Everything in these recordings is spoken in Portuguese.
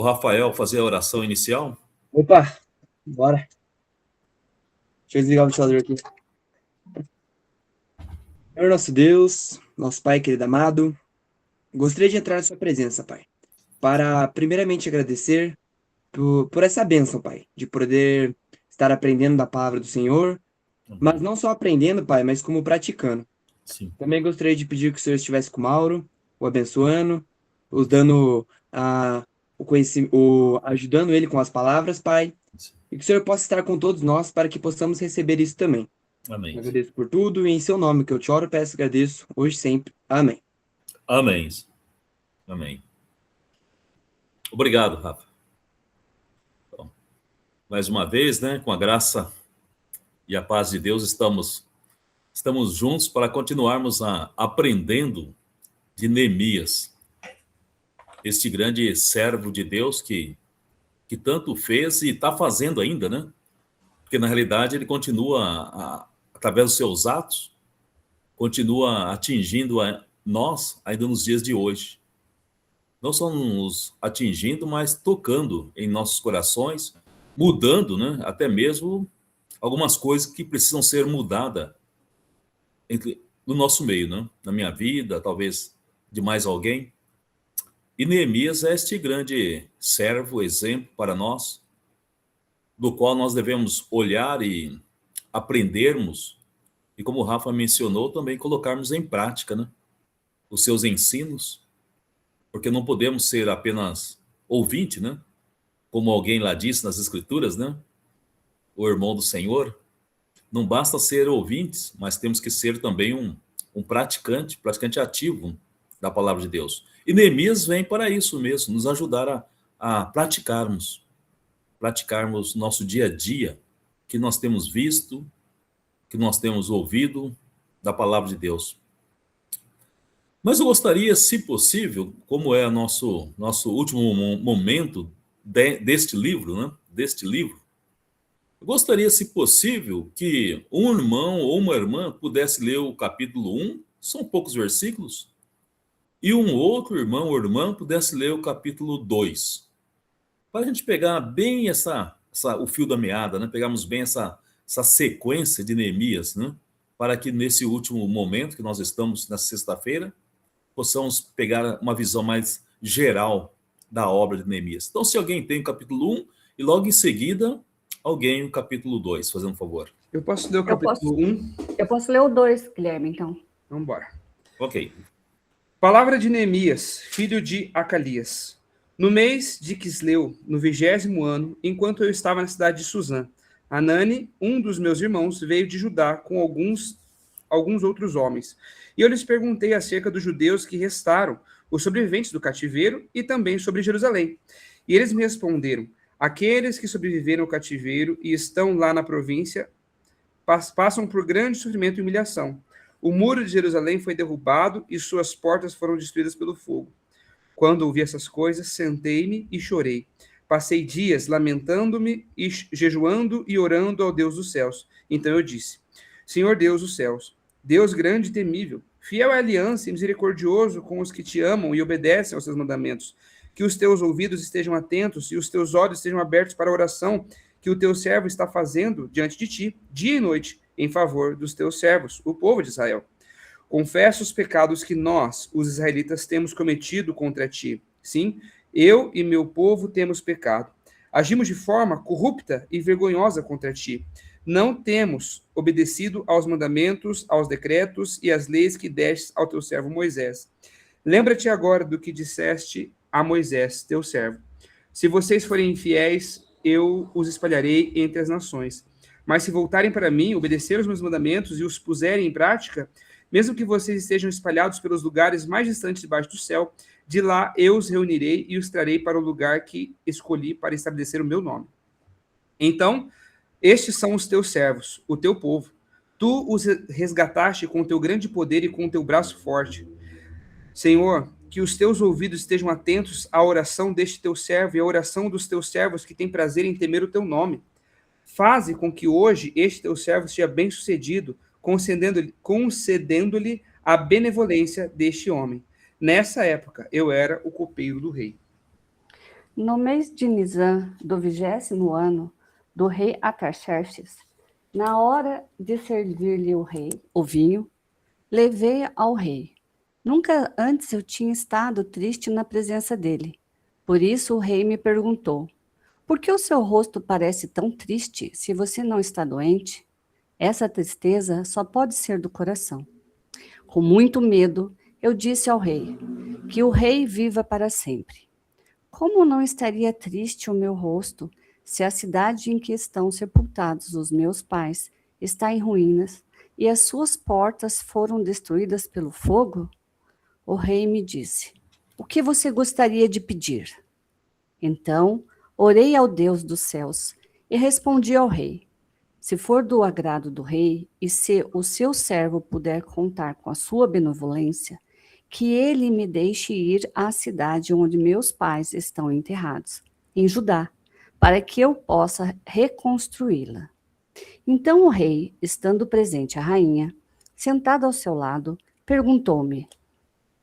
O Rafael fazer a oração inicial? Opa, bora. Deixa eu desligar o ventilador aqui. Senhor nosso Deus, nosso Pai querido amado, gostaria de entrar na sua presença, Pai, para primeiramente agradecer por essa bênção, Pai, de poder estar aprendendo da palavra do Senhor, mas não só aprendendo, Pai, mas como praticando. Sim. Também gostaria de pedir que o Senhor estivesse com o Mauro, o abençoando, os dando o conhecimento, ajudando ele com as palavras, Pai, e que o Senhor possa estar com todos nós para que possamos receber isso também. Amém. Agradeço por tudo e em seu nome que eu te oro, peço e agradeço hoje e sempre. Amém. Amém. Amém. Obrigado, Rafa. Então, mais uma vez, né, com a graça e a paz de Deus, estamos juntos para continuarmos aprendendo de Neemias, este grande servo de Deus que tanto fez e está fazendo ainda, né? Porque na realidade ele continua, através dos seus atos, continua atingindo a nós ainda nos dias de hoje. Não só nos atingindo, mas tocando em nossos corações, mudando, né? Até mesmo algumas coisas que precisam ser mudadas no nosso meio, né? Na minha vida, talvez de mais alguém. E Neemias é este grande servo, exemplo para nós, do qual nós devemos olhar e aprendermos, e como o Rafa mencionou, também colocarmos em prática, né? Os seus ensinos, porque não podemos ser apenas ouvinte, né? Como alguém lá disse nas Escrituras, né? O irmão do Senhor. Não basta ser ouvintes, mas temos que ser também um praticante ativo da palavra de Deus. E Neemias vem para isso mesmo, nos ajudar a praticarmos nosso dia a dia, que nós temos visto, que nós temos ouvido da palavra de Deus. Mas eu gostaria, se possível, como é nosso último momento deste livro, né? Eu gostaria, se possível, que um irmão ou uma irmã pudesse ler o capítulo 1, são poucos versículos, e um outro irmão ou irmã pudesse ler o capítulo 2. Para a gente pegar bem o fio da meada, né? Pegarmos bem essa sequência de Neemias, né? Para que nesse último momento que nós estamos, na sexta-feira, possamos pegar uma visão mais geral da obra de Neemias. Então, se alguém tem o capítulo 1 e logo em seguida alguém o capítulo 2, fazendo um favor. Eu posso ler o capítulo 1? Eu posso ler o 2, Guilherme, então. Vamos embora. Ok. Palavra de Neemias, filho de Acalias. No mês de Quisleu, no 20º ano, enquanto eu estava na cidade de Suzã, Anani, um dos meus irmãos, veio de Judá com alguns outros homens. E eu lhes perguntei acerca dos judeus que restaram, os sobreviventes do cativeiro, e também sobre Jerusalém. E eles me responderam: aqueles que sobreviveram ao cativeiro e estão lá na província passam por grande sofrimento e humilhação. O muro de Jerusalém foi derrubado e suas portas foram destruídas pelo fogo. Quando ouvi essas coisas, sentei-me e chorei. Passei dias lamentando-me e jejuando e orando ao Deus dos céus. Então eu disse: Senhor Deus dos céus, Deus grande e temível, fiel à aliança e misericordioso com os que te amam e obedecem aos seus mandamentos, que os teus ouvidos estejam atentos e os teus olhos estejam abertos para a oração que o teu servo está fazendo diante de ti, dia e noite, em favor dos teus servos, o povo de Israel. Confesso os pecados que nós, os israelitas, temos cometido contra ti. Sim, eu e meu povo temos pecado. Agimos de forma corrupta e vergonhosa contra ti. Não temos obedecido aos mandamentos, aos decretos e às leis que destes ao teu servo Moisés. Lembra-te agora do que disseste a Moisés, teu servo. Se vocês forem infiéis, eu os espalharei entre as nações. Mas se voltarem para mim, obedecer os meus mandamentos e os puserem em prática, mesmo que vocês estejam espalhados pelos lugares mais distantes debaixo do céu, de lá eu os reunirei e os trarei para o lugar que escolhi para estabelecer o meu nome. Então, estes são os teus servos, o teu povo. Tu os resgataste com o teu grande poder e com o teu braço forte. Senhor, que os teus ouvidos estejam atentos à oração deste teu servo e à oração dos teus servos que têm prazer em temer o teu nome. Faze com que hoje este teu servo seja bem-sucedido, concedendo-lhe a benevolência deste homem. Nessa época, eu era o copeiro do rei. No mês de Nisan, do 20º ano do rei Artaxerxes, na hora de servir-lhe o vinho, levei ao rei. Nunca antes eu tinha estado triste na presença dele. Por isso o rei me perguntou: por que o seu rosto parece tão triste se você não está doente? Essa tristeza só pode ser do coração. Com muito medo, eu disse ao rei: que o rei viva para sempre. Como não estaria triste o meu rosto se a cidade em que estão sepultados os meus pais está em ruínas e as suas portas foram destruídas pelo fogo? O rei me disse: o que você gostaria de pedir? Então, orei ao Deus dos céus e respondi ao rei: se for do agrado do rei e se o seu servo puder contar com a sua benevolência, que ele me deixe ir à cidade onde meus pais estão enterrados, em Judá, para que eu possa reconstruí-la. Então o rei, estando presente a rainha, sentada ao seu lado, perguntou-me: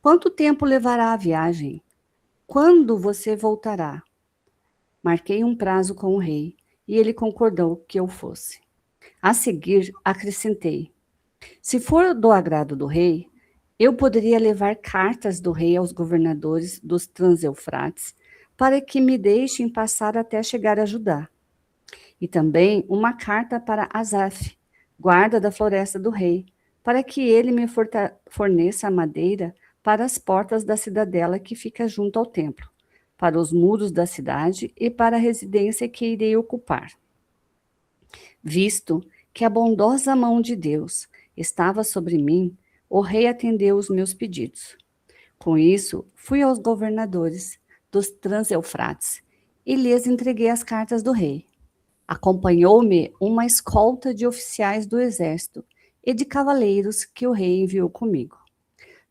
quanto tempo levará a viagem? Quando você voltará? Marquei um prazo com o rei e ele concordou que eu fosse. A seguir, acrescentei: se for do agrado do rei, eu poderia levar cartas do rei aos governadores dos Transeufrates para que me deixem passar até chegar a Judá. E também uma carta para Asaf, guarda da floresta do rei, para que ele me forneça a madeira para as portas da cidadela que fica junto ao templo, para os muros da cidade e para a residência que irei ocupar. Visto que a bondosa mão de Deus estava sobre mim, o rei atendeu os meus pedidos. Com isso, fui aos governadores dos Transeufrates e lhes entreguei as cartas do rei. Acompanhou-me uma escolta de oficiais do exército e de cavaleiros que o rei enviou comigo.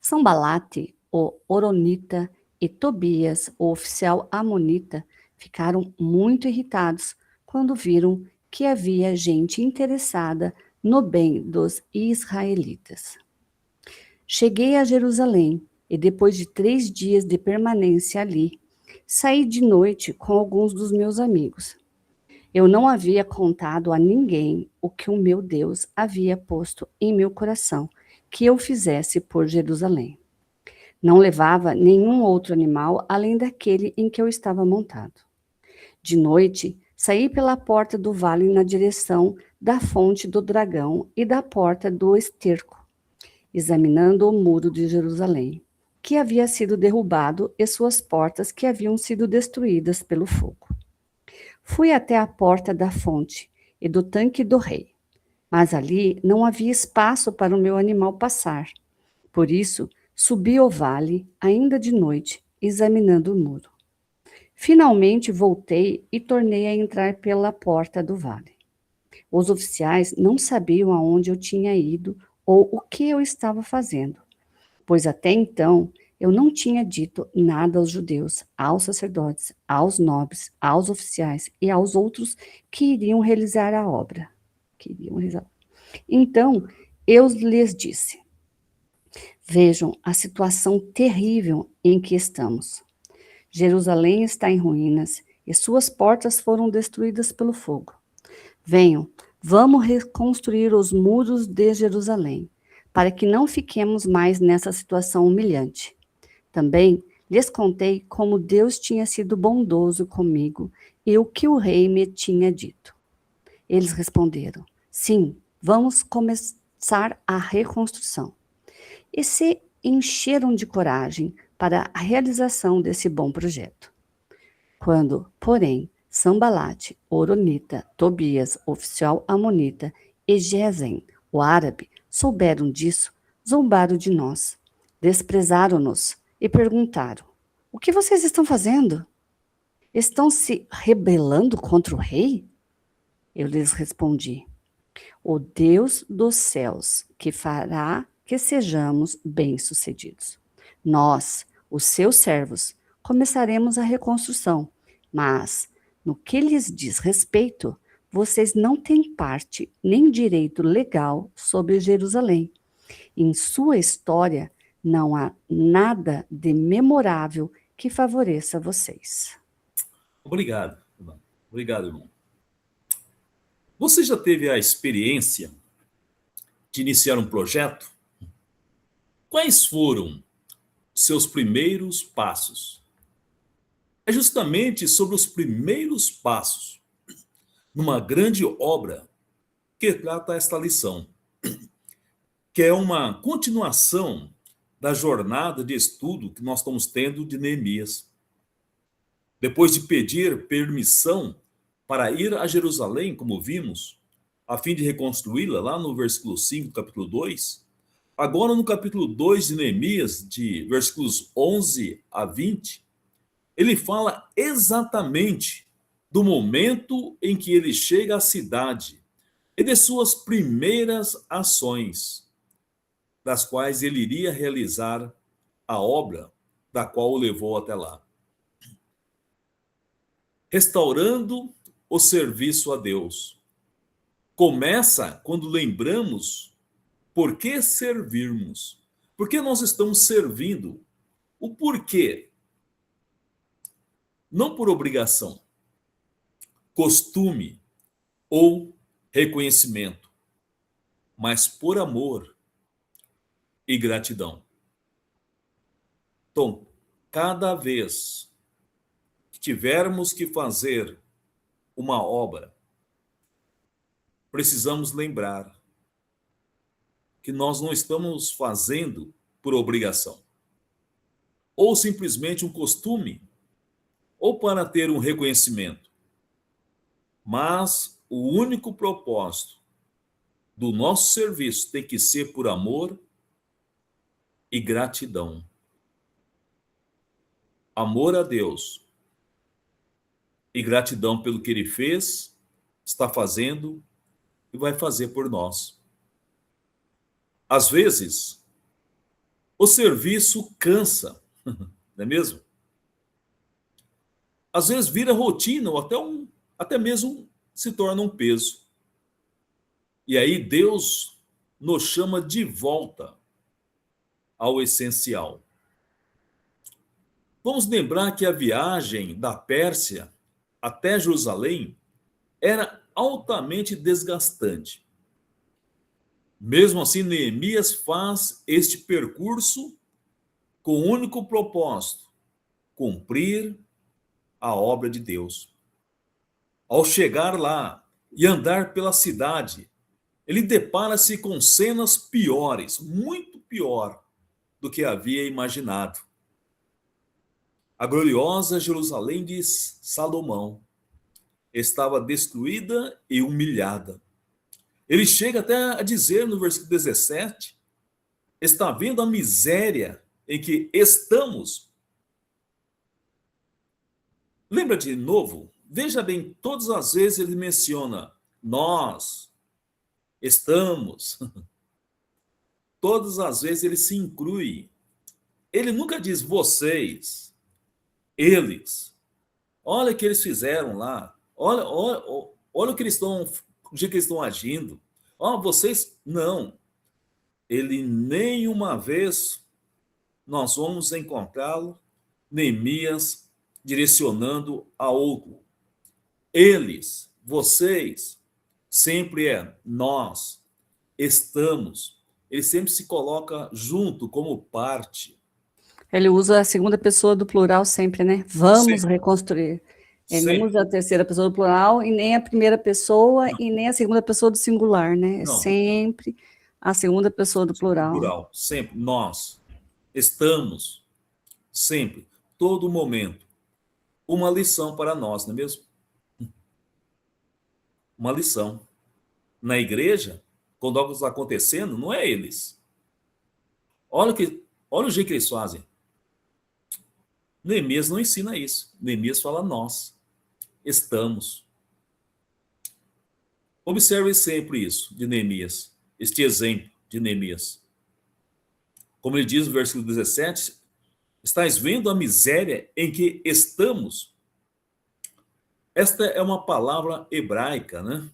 Sanbalate, o Horonita, e Tobias, o oficial amonita, ficaram muito irritados quando viram que havia gente interessada no bem dos israelitas. Cheguei a Jerusalém e, depois de 3 dias de permanência ali, saí de noite com alguns dos meus amigos. Eu não havia contado a ninguém o que o meu Deus havia posto em meu coração que eu fizesse por Jerusalém. Não levava nenhum outro animal além daquele em que eu estava montado. De noite, saí pela porta do vale na direção da fonte do dragão e da porta do esterco, examinando o muro de Jerusalém, que havia sido derrubado e suas portas que haviam sido destruídas pelo fogo. Fui até a porta da fonte e do tanque do rei, mas ali não havia espaço para o meu animal passar. Por isso, subi ao vale, ainda de noite, examinando o muro. Finalmente voltei e tornei a entrar pela porta do vale. Os oficiais não sabiam aonde eu tinha ido ou o que eu estava fazendo, pois até então eu não tinha dito nada aos judeus, aos sacerdotes, aos nobres, aos oficiais e aos outros que iriam realizar a obra. Então eu lhes disse: vejam a situação terrível em que estamos. Jerusalém está em ruínas e suas portas foram destruídas pelo fogo. Venham, vamos reconstruir os muros de Jerusalém, para que não fiquemos mais nessa situação humilhante. Também lhes contei como Deus tinha sido bondoso comigo e o que o rei me tinha dito. Eles responderam: sim, vamos começar a reconstrução. E se encheram de coragem para a realização desse bom projeto. Quando, porém, Sanbalate, Horonita, Tobias, oficial amonita, e Gesem, o árabe, souberam disso, zombaram de nós, desprezaram-nos e perguntaram: o que vocês estão fazendo? Estão se rebelando contra o rei? Eu lhes respondi: o Deus dos céus que fará que sejamos bem-sucedidos. Nós, os seus servos, começaremos a reconstrução, mas, no que lhes diz respeito, vocês não têm parte nem direito legal sobre Jerusalém. Em sua história, não há nada de memorável que favoreça vocês. Obrigado, irmão. Obrigado, irmão. Você já teve a experiência de iniciar um projeto? Quais foram seus primeiros passos? É justamente sobre os primeiros passos numa grande obra que trata esta lição, que é uma continuação da jornada de estudo que nós estamos tendo de Neemias. Depois de pedir permissão para ir a Jerusalém, como vimos, a fim de reconstruí-la, lá no versículo 5 do capítulo 2, agora no capítulo 2 de Neemias, de versículos 11 a 20, ele fala exatamente do momento em que ele chega à cidade e de suas primeiras ações, das quais ele iria realizar a obra da qual o levou até lá. Restaurando o serviço a Deus. Começa quando lembramos por que servirmos. Por que nós estamos servindo? O porquê. Não por obrigação, costume ou reconhecimento, mas por amor e gratidão. Então, cada vez que tivermos que fazer uma obra, precisamos lembrar que nós não estamos fazendo por obrigação, ou simplesmente um costume, ou para ter um reconhecimento, mas o único propósito do nosso serviço tem que ser por amor e gratidão. Amor a Deus e gratidão pelo que Ele fez, está fazendo e vai fazer por nós. Às vezes, o serviço cansa, não é mesmo? Às vezes vira rotina ou até mesmo se torna um peso. E aí Deus nos chama de volta ao essencial. Vamos lembrar que a viagem da Pérsia até Jerusalém era altamente desgastante. Mesmo assim, Neemias faz este percurso com o único propósito: cumprir a obra de Deus. Ao chegar lá e andar pela cidade, ele depara-se com cenas piores, muito pior do que havia imaginado. A gloriosa Jerusalém de Salomão estava destruída e humilhada. Ele chega até a dizer no versículo 17, está vendo a miséria em que estamos. Lembra de novo? Veja bem, todas as vezes ele menciona nós, estamos. Todas as vezes ele se inclui. Ele nunca diz vocês, eles. Olha o que eles fizeram lá. Olha o que eles estão, o jeito que eles estão agindo. Vocês, não. Ele nenhuma vez nós vamos encontrá-lo, Neemias, direcionando a outro. Eles, vocês, sempre é nós, estamos. Ele sempre se coloca junto, como parte. Ele usa a segunda pessoa do plural sempre, né? Vamos Sempre. Reconstruir. Ele Sempre. não usa a terceira pessoa do plural e nem a primeira pessoa e nem a segunda pessoa do singular, né? É Não. sempre a segunda pessoa do plural. Plural, sempre. Nós estamos, sempre, todo momento. Uma lição para nós, não é mesmo? Uma lição. Na igreja, quando algo está acontecendo, não é eles. Olha o jeito que eles fazem. Neemias não ensina isso. Neemias fala nós. Estamos. Observe sempre isso de Neemias. Este exemplo de Neemias. Como ele diz no versículo 17, estais vendo a miséria em que estamos? Esta é uma palavra hebraica, né?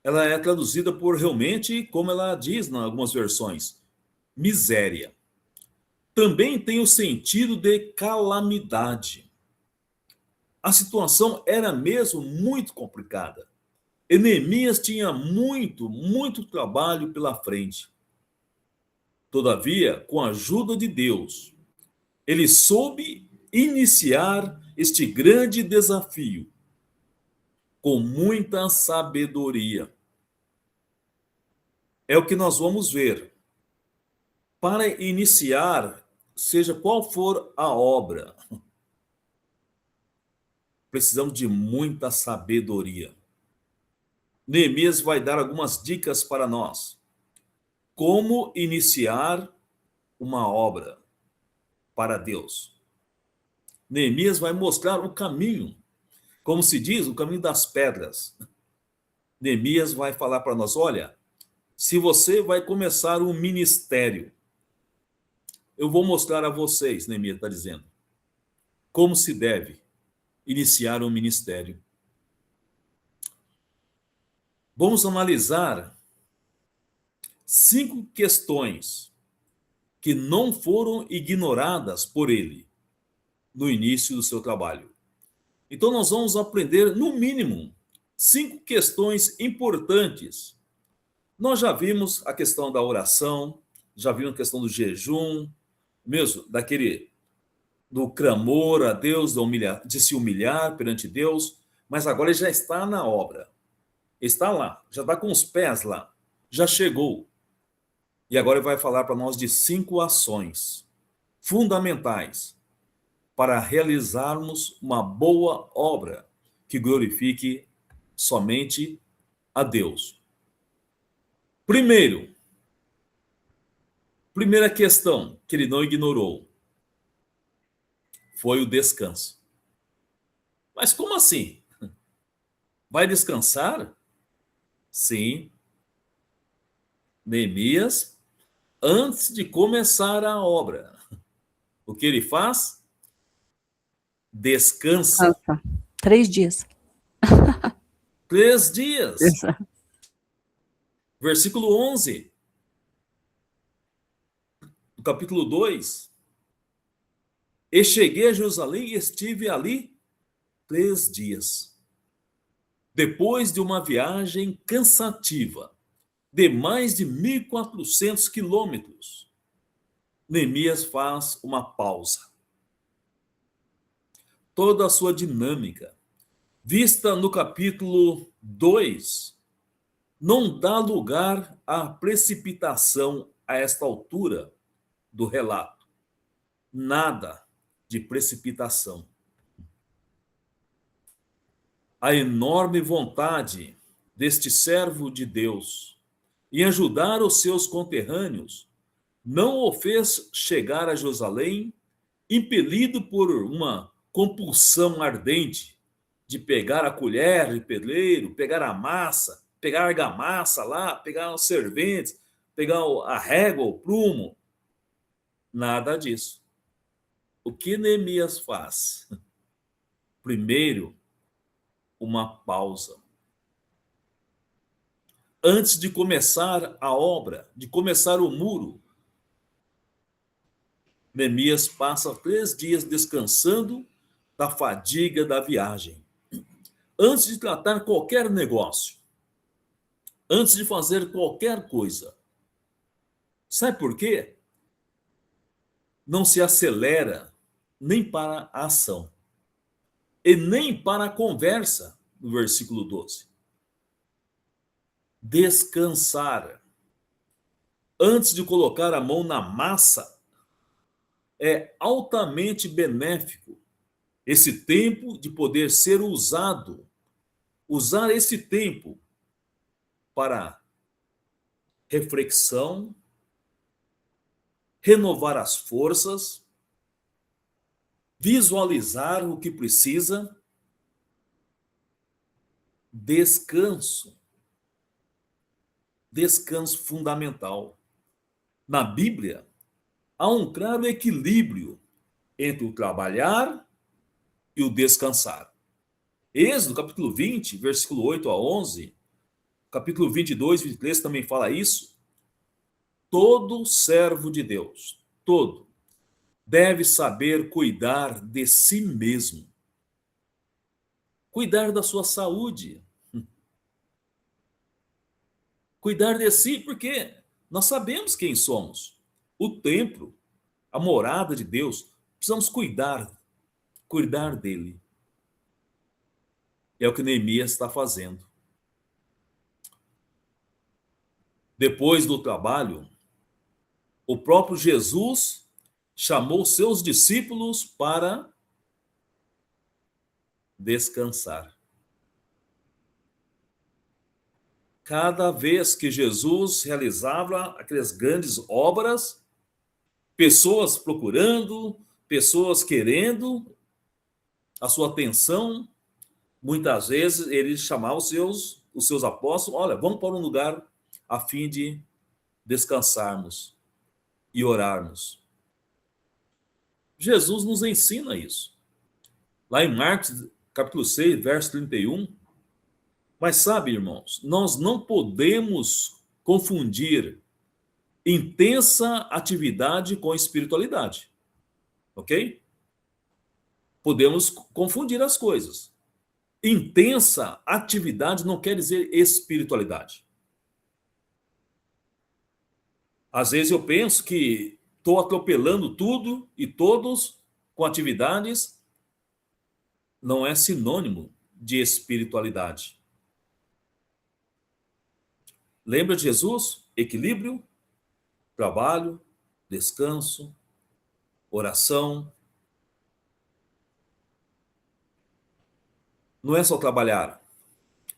Ela é traduzida por realmente, como ela diz em algumas versões, miséria. Também tem o sentido de calamidade. a situação era mesmo muito complicada. E Neemias tinha muito trabalho pela frente. Todavia, com a ajuda de Deus, ele soube iniciar este grande desafio com muita sabedoria. É o que nós vamos ver. Para iniciar, seja qual for a obra, precisamos de muita sabedoria. Neemias vai dar algumas dicas para nós. Como iniciar uma obra para Deus. Neemias vai mostrar o caminho, como se diz, o caminho das pedras. Neemias vai falar para nós, olha, se você vai começar um ministério, eu vou mostrar a vocês, Neemias está dizendo, como se deve iniciar um ministério. Vamos analisar 5 questões que não foram ignoradas por ele no início do seu trabalho. Então, nós vamos aprender, no mínimo, 5 questões importantes. Nós já vimos a questão da oração, já vimos a questão do jejum, mesmo do clamor a Deus, de se humilhar perante Deus, mas agora ele já está na obra. Está lá, já está com os pés lá, já chegou. E agora ele vai falar para nós de 5 ações fundamentais para realizarmos uma boa obra que glorifique somente a Deus. Primeira questão que ele não ignorou foi o descanso. Mas como assim? Vai descansar? Sim. Neemias, antes de começar a obra, o que ele faz? Descansa. Descansa. 3 dias. 3 dias. Exato. Versículo 11. Do capítulo 2. E cheguei a Jerusalém e estive ali 3 dias. Depois de uma viagem cansativa de mais de 1.400 quilômetros, Neemias faz uma pausa. Toda a sua dinâmica, vista no capítulo 2, não dá lugar à precipitação a esta altura do relato. Nada de precipitação. A enorme vontade deste servo de Deus em ajudar os seus conterrâneos não o fez chegar a Jerusalém impelido por uma compulsão ardente de pegar a colher de pedreiro, pegar a massa, pegar a argamassa lá, pegar os serventes, pegar a régua, o prumo. Nada disso. O que Neemias faz? Primeiro, uma pausa. Antes de começar a obra, de começar o muro, Neemias passa 3 dias descansando da fadiga da viagem. Antes de tratar qualquer negócio, antes de fazer qualquer coisa. Sabe por quê? Não se acelera nem para a ação e nem para a conversa, no versículo 12. Descansar antes de colocar a mão na massa é altamente benéfico. Esse tempo de poder ser usar esse tempo para reflexão, renovar as forças, visualizar o que precisa, descanso. Descanso fundamental. Na Bíblia, há um claro equilíbrio entre o trabalhar e o descansar. Êxodo, capítulo 20, versículo 8 a 11, capítulo 22, 23 também fala isso. Todo servo de Deus, todo, deve saber cuidar de si mesmo. cuidar da sua saúde, cuidar de si, porque nós sabemos quem somos. O templo, a morada de Deus, precisamos cuidar dele. É o que Neemias está fazendo. Depois do trabalho, o próprio Jesus chamou seus discípulos para descansar. Cada vez que Jesus realizava aquelas grandes obras, pessoas procurando, pessoas querendo a sua atenção, muitas vezes ele chamava os seus apóstolos, olha, vamos para um lugar a fim de descansarmos e orarmos. Jesus nos ensina isso. Lá em Marcos, capítulo 6, verso 31. Mas sabe, irmãos, nós não podemos confundir intensa atividade com espiritualidade. Ok? Podemos confundir as coisas. Intensa atividade não quer dizer espiritualidade. Às vezes eu penso que estou atropelando tudo e todos com atividades, não é sinônimo de espiritualidade. Lembra de Jesus? Equilíbrio, trabalho, descanso, oração. Não é só trabalhar,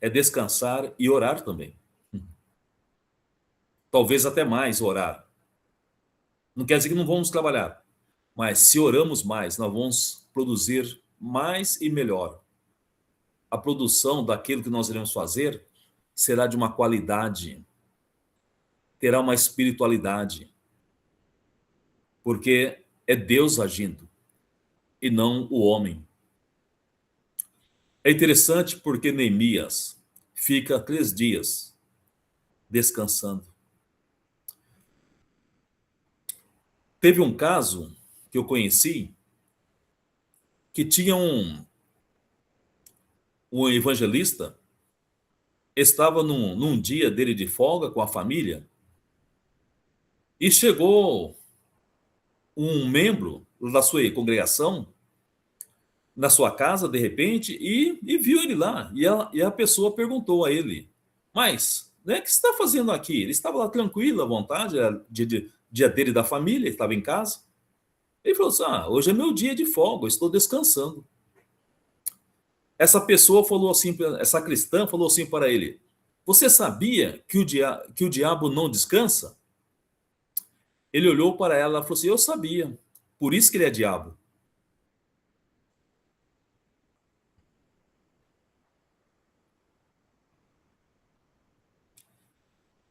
é descansar e orar também. Talvez até mais orar. Não quer dizer que não vamos trabalhar, mas se oramos mais, nós vamos produzir mais e melhor. A produção daquilo que nós iremos fazer será de uma qualidade, terá uma espiritualidade, porque é Deus agindo e não o homem. É interessante porque Neemias fica 3 dias descansando. Teve um caso que eu conheci que tinha um evangelista, estava num dia dele de folga com a família e chegou um membro da sua congregação na sua casa, de repente, e viu ele lá. E a pessoa perguntou a ele, mas, né, o que você está fazendo aqui? Ele estava lá tranquilo, à vontade, era dia dele da família, ele estava em casa. Ele falou assim, hoje é meu dia de folga, eu estou descansando. Essa pessoa falou assim, essa cristã falou assim para ele, você sabia que o diabo não descansa? Ele olhou para ela e falou assim, eu sabia, por isso que ele é diabo.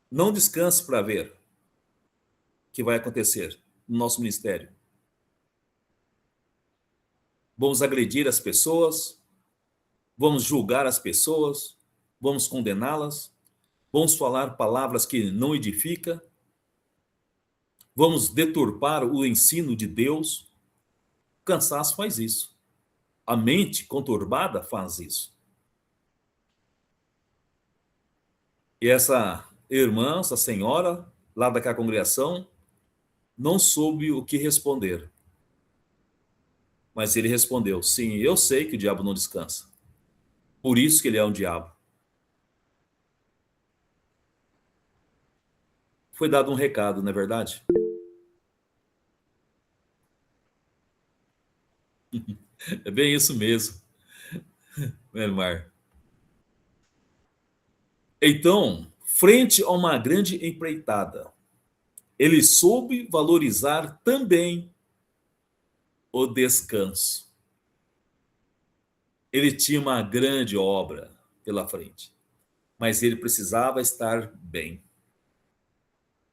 Não descanse para ver o que vai acontecer no nosso ministério. Vamos agredir as pessoas, vamos julgar as pessoas, vamos condená-las, vamos falar palavras que não edificam, vamos deturpar o ensino de Deus. O cansaço faz isso. A mente conturbada faz isso. E essa irmã, essa senhora, lá daquela congregação, não soube o que responder. Mas ele respondeu, sim, eu sei que o diabo não descansa. Por isso que ele é um diabo. Foi dado um recado, não é verdade? É bem isso mesmo, Elmar. Então, frente a uma grande empreitada, ele soube valorizar também o descanso. Ele tinha uma grande obra pela frente, mas ele precisava estar bem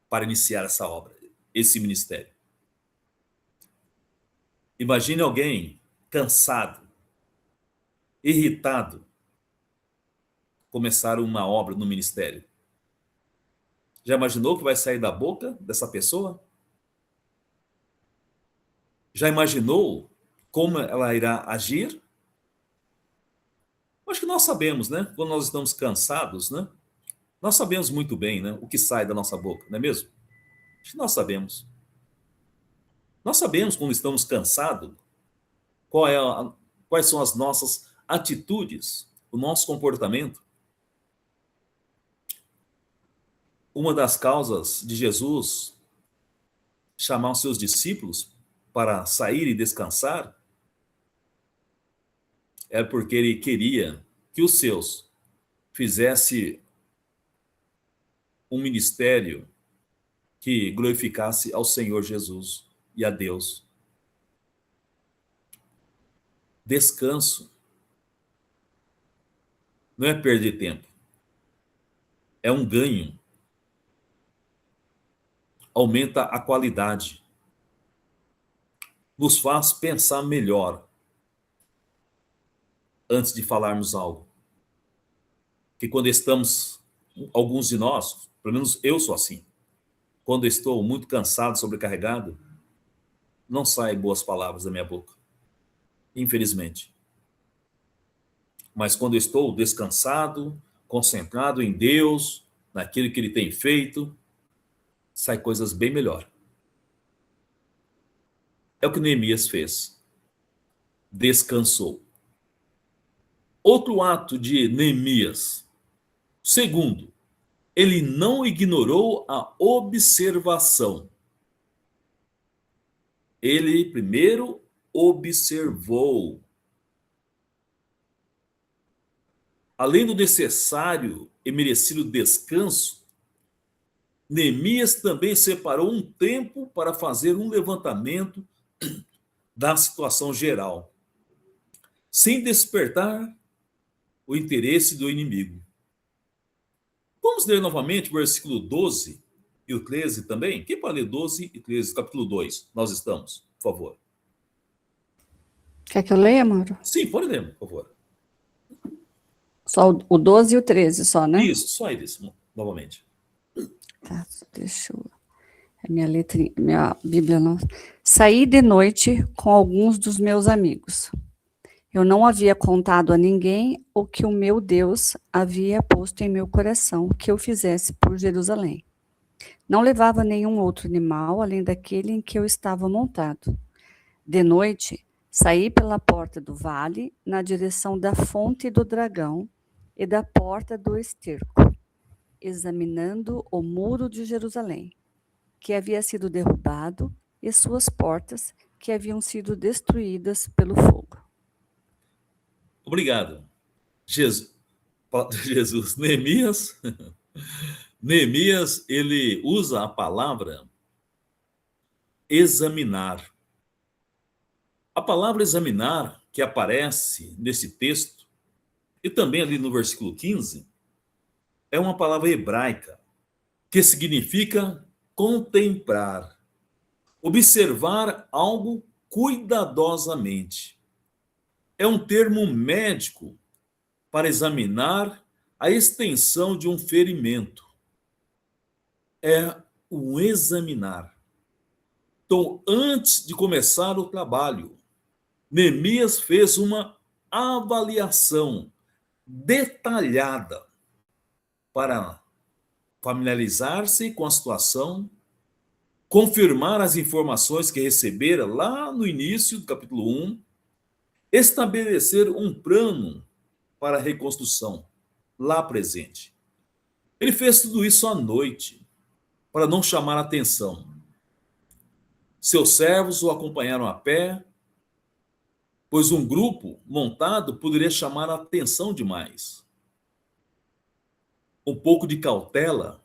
para iniciar essa obra, esse ministério. Imagine alguém cansado, irritado, começar uma obra no ministério. Já imaginou o que vai sair da boca dessa pessoa? Já imaginou como ela irá agir? Acho que nós sabemos, né? Quando nós estamos cansados, né? Nós sabemos muito bem, né? O que sai da nossa boca, não é mesmo? Acho que nós sabemos. Nós sabemos quando estamos cansados, quais são as nossas atitudes, o nosso comportamento. Uma das causas de Jesus chamar os seus discípulos para sair e descansar era porque ele queria que os seus fizessem um ministério que glorificasse ao Senhor Jesus e a Deus. Descanso não é perder tempo, é um ganho. Aumenta a qualidade, nos faz pensar melhor antes de falarmos algo. Que quando estamos, alguns de nós, pelo menos eu sou assim, quando estou muito cansado, sobrecarregado, não saem boas palavras da minha boca, infelizmente. Mas quando eu estou descansado, concentrado em Deus, naquilo que Ele tem feito, sai coisas bem melhor. É o que Neemias fez. Descansou. Outro ato de Neemias. Segundo, ele não ignorou a observação. Ele primeiro observou. Além do necessário e merecido descanso, Neemias também separou um tempo para fazer um levantamento da situação geral, sem despertar o interesse do inimigo. Vamos ler novamente o versículo 12 e o 13 também? Quem pode ler 12 e 13, capítulo 2? Nós estamos, por favor. Quer que eu leia, Mauro? Sim, pode ler, por favor. Só o 12 e o 13 só, né? Isso, só eles, novamente. Tá, deixa eu... minha Bíblia não... Saí de noite com alguns dos meus amigos. Eu não havia contado a ninguém o que o meu Deus havia posto em meu coração que eu fizesse por Jerusalém. Não levava nenhum outro animal além daquele em que eu estava montado. De noite, saí pela porta do vale, na direção da fonte do dragão e da porta do esterco, examinando o muro de Jerusalém, que havia sido derrubado, e suas portas, que haviam sido destruídas pelo fogo. Obrigado. Jesus. Neemias, ele usa a palavra examinar. A palavra examinar, que aparece nesse texto, e também ali no versículo 15, é uma palavra hebraica, que significa contemplar, observar algo cuidadosamente. É um termo médico para examinar a extensão de um ferimento. É o examinar. Então, antes de começar o trabalho, Neemias fez uma avaliação detalhada para familiarizar-se com a situação, confirmar as informações que recebera lá no início do capítulo 1, estabelecer um plano para a reconstrução lá presente. Ele fez tudo isso à noite, para não chamar a atenção. Seus servos o acompanharam a pé, pois um grupo montado poderia chamar a atenção demais. Um pouco de cautela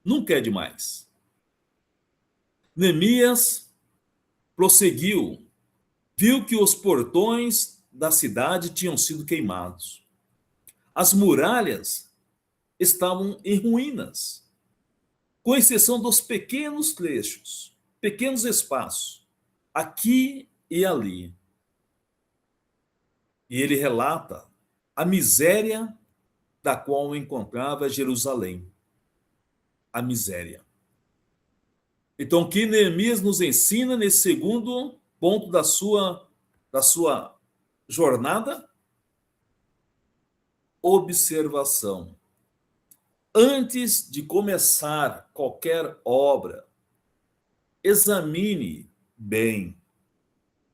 nunca é demais. Neemias prosseguiu, viu que os portões da cidade tinham sido queimados. As muralhas estavam em ruínas, com exceção dos pequenos trechos, pequenos espaços, aqui e ali. E ele relata a miséria da qual encontrava Jerusalém. A miséria. Então, o que Neemias nos ensina nesse segundo ponto da sua jornada? observação. Antes de começar qualquer obra, examine bem,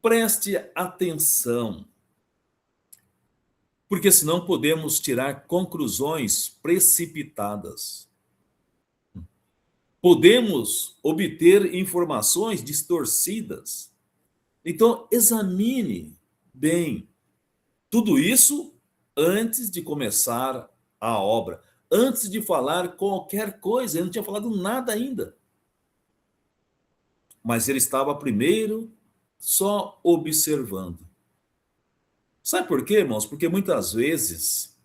preste atenção, porque senão podemos tirar conclusões precipitadas. Podemos obter informações distorcidas. Então, examine bem tudo isso antes de começar a obra, antes de falar qualquer coisa. Ele não tinha falado nada ainda. Mas ele estava primeiro só observando. Sabe por quê, irmãos? Porque muitas vezes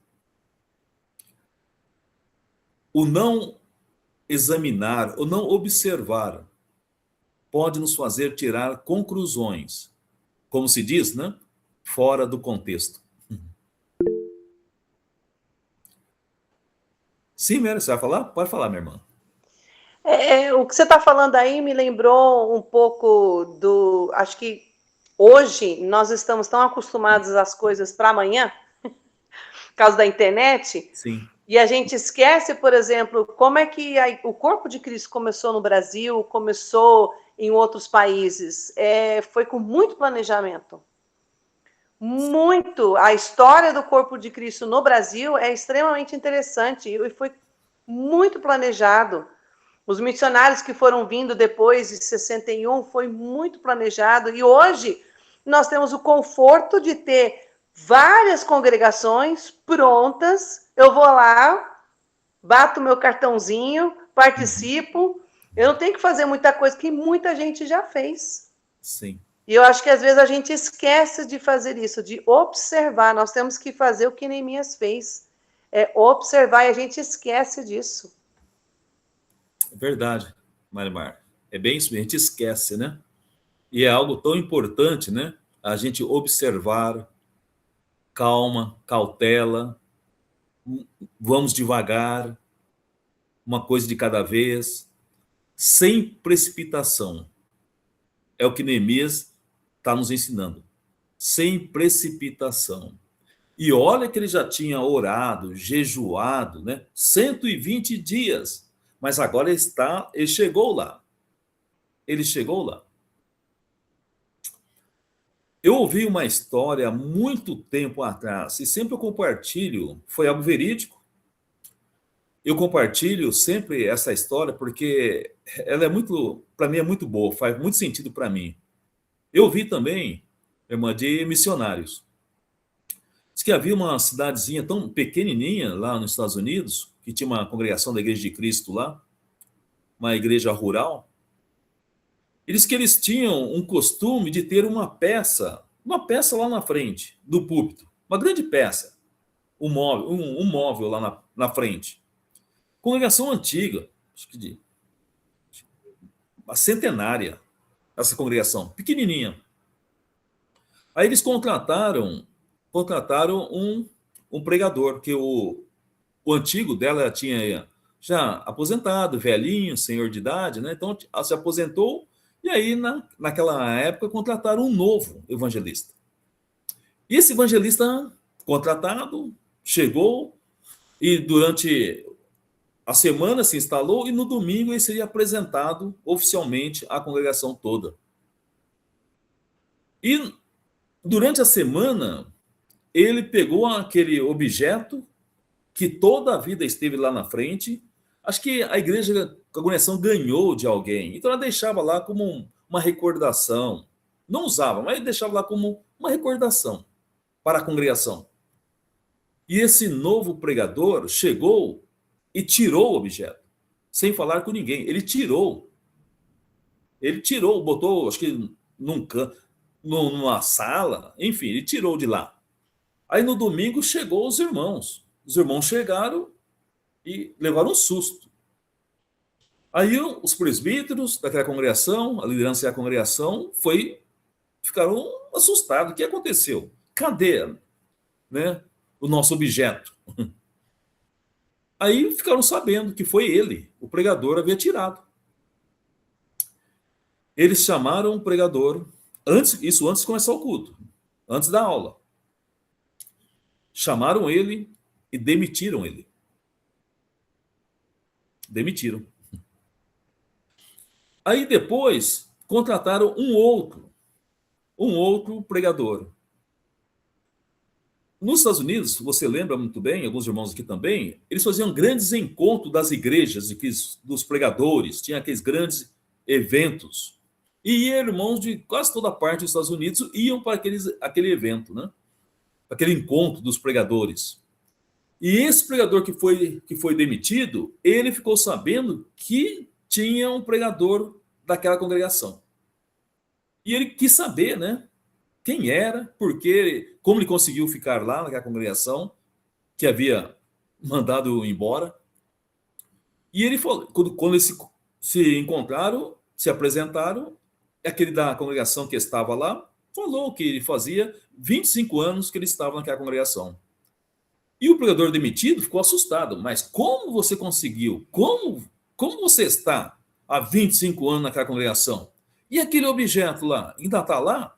o não examinar, o não observar, pode nos fazer tirar conclusões, como se diz, né? Fora do contexto. Sim, Mary, você vai falar? Pode falar, minha irmã. O que você está falando aí me lembrou um pouco do... Acho que hoje nós estamos tão acostumados às coisas para amanhã, por causa da internet, Sim. e a gente esquece, por exemplo, como é que o corpo de Cristo começou no Brasil, começou em outros países. Foi com muito planejamento. Muito. A história do corpo de Cristo no Brasil é extremamente interessante e foi muito planejado. Os missionários que foram vindo depois de 61 foi muito planejado. E hoje nós temos o conforto de ter várias congregações prontas. Eu vou lá, bato meu cartãozinho, participo. Eu não tenho que fazer muita coisa que muita gente já fez. Sim. E eu acho que às vezes a gente esquece de fazer isso, de observar. Nós temos que fazer o que Neemias fez. Observar, e a gente esquece disso. É verdade, Marimar. É bem isso, a gente esquece, né? E é algo tão importante, né? A gente observar, calma, cautela, vamos devagar, uma coisa de cada vez, sem precipitação. É o que Neemias está nos ensinando. Sem precipitação. E olha que ele já tinha orado, jejuado, né? 120 dias. Mas agora ele chegou lá. Ele chegou lá. Eu ouvi uma história há muito tempo atrás, e sempre eu compartilho, foi algo verídico. Eu compartilho sempre essa história porque ela é muito, para mim é muito boa, faz muito sentido para mim. Eu vi também, irmã, de missionários. Diz que havia uma cidadezinha tão pequenininha lá nos Estados Unidos, que tinha uma congregação da Igreja de Cristo lá, uma igreja rural. Eles que eles tinham um costume de ter uma peça lá na frente do púlpito, uma grande peça, um móvel lá na frente. Congregação antiga, acho que uma centenária, essa congregação, pequenininha. Aí eles contrataram um pregador, que o antigo dela tinha já aposentado, velhinho, senhor de idade, né? Então se aposentou, e aí naquela época contrataram um novo evangelista. E esse evangelista contratado chegou e durante a semana se instalou, e no domingo ele seria apresentado oficialmente à congregação toda. E durante a semana ele pegou aquele objeto que toda a vida esteve lá na frente. Acho que a igreja, a congregação ganhou de alguém, então ela deixava lá como uma recordação. Não usava, mas deixava lá como uma recordação para a congregação. E esse novo pregador chegou e tirou o objeto, sem falar com ninguém. Ele tirou, botou, acho que numa sala, enfim, ele tirou de lá. Aí no domingo chegou os irmãos. Os irmãos chegaram e levaram um susto. Aí os presbíteros daquela congregação, a liderança da congregação, ficaram assustados. O que aconteceu? Cadê, né, o nosso objeto? Aí ficaram sabendo que foi ele, o pregador, havia tirado. Eles chamaram o pregador, antes de começar o culto, antes da aula. Chamaram ele e demitiram ele. Demitiram. Aí depois contrataram um outro pregador. Nos Estados Unidos, você lembra muito bem, alguns irmãos aqui também, eles faziam grandes encontros das igrejas, dos pregadores, tinha aqueles grandes eventos. E irmãos de quase toda a parte dos Estados Unidos iam para aquele evento, né? Aquele encontro dos pregadores. E esse pregador que foi demitido, ele ficou sabendo que tinha um pregador daquela congregação. E ele quis saber, né? Quem era, porque, como ele conseguiu ficar lá naquela congregação, que havia mandado embora. E ele falou, quando eles se encontraram, se apresentaram, aquele da congregação que estava lá, falou que ele fazia 25 anos que ele estava naquela congregação. E o pregador demitido ficou assustado. Mas como você conseguiu? Como você está há 25 anos naquela congregação? E aquele objeto lá, ainda está lá?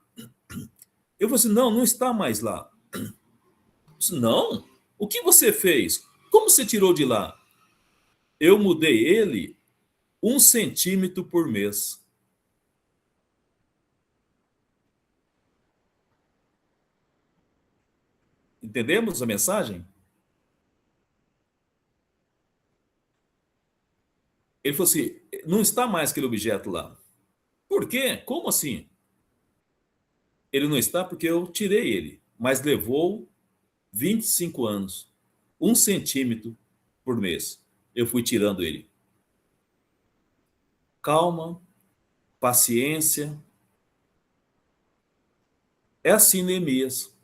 Eu falei assim, não está mais lá. Eu disse, não? O que você fez? Como você tirou de lá? Eu mudei ele 1 centímetro por mês. Entendemos a mensagem? Ele falou assim, não está mais aquele objeto lá. Por quê? Como assim? Ele não está porque eu tirei ele, mas levou 25 anos, 1 centímetro por mês. Eu fui tirando ele. Calma, paciência. É assim Neemias.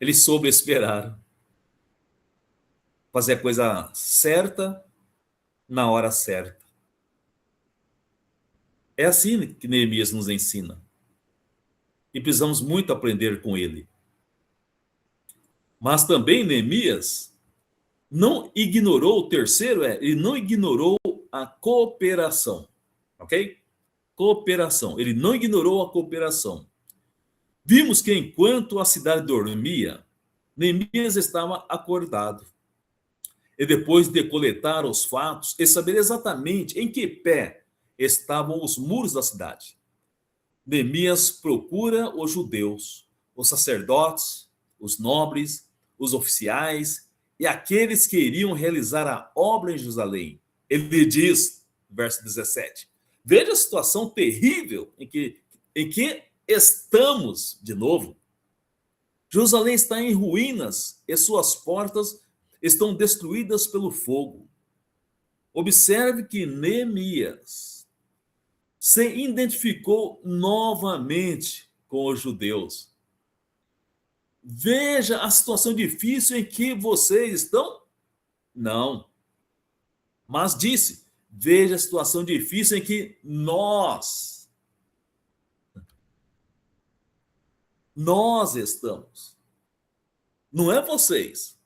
Ele soube esperar. Fazer a coisa certa na hora certa. É assim que Neemias nos ensina. E precisamos muito aprender com ele. Mas também Neemias não ignorou, o terceiro ele não ignorou a cooperação. Ok? Cooperação. Ele não ignorou a cooperação. Vimos que enquanto a cidade dormia, Neemias estava acordado. E depois de coletar os fatos e saber exatamente em que pé estavam os muros da cidade, Neemias procura os judeus, os sacerdotes, os nobres, os oficiais e aqueles que iriam realizar a obra em Jerusalém. Ele diz, verso 17, veja a situação terrível em que estamos de novo. Jerusalém está em ruínas e suas portas estão destruídas pelo fogo. Observe que Neemias se identificou novamente com os judeus. Veja a situação difícil em que vocês estão? Não. Mas disse, veja a situação difícil em que nós estamos. Não é vocês.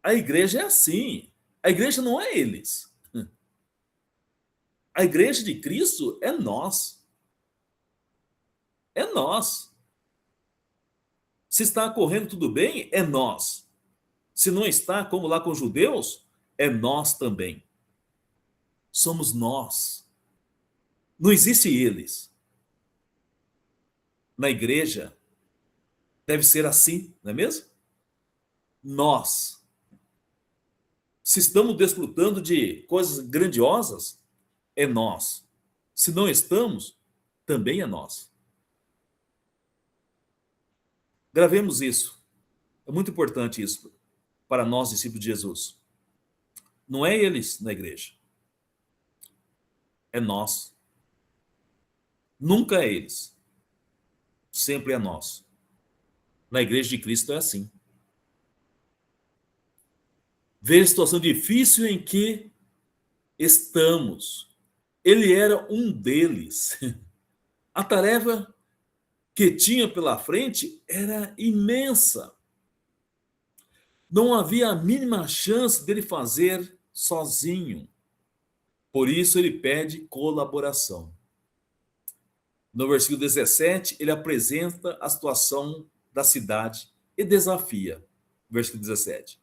A igreja é assim. A igreja não é eles. A igreja de Cristo é nós. É nós. Se está correndo tudo bem, é nós. Se não está, como lá com os judeus, é nós também. Somos nós. Não existe eles. Na igreja, deve ser assim, não é mesmo? Nós. Se estamos desfrutando de coisas grandiosas, é nós. Se não estamos, também é nós. Gravemos isso. É muito importante isso para nós, discípulos de Jesus. Não é eles na igreja. É nós. Nunca é eles. Sempre é nós. Na igreja de Cristo é assim. Ver a situação difícil em que estamos. Ele era um deles. A tarefa que tinha pela frente era imensa. Não havia a mínima chance dele fazer sozinho. Por isso ele pede colaboração. No versículo 17, ele apresenta a situação da cidade e desafia. versículo 17.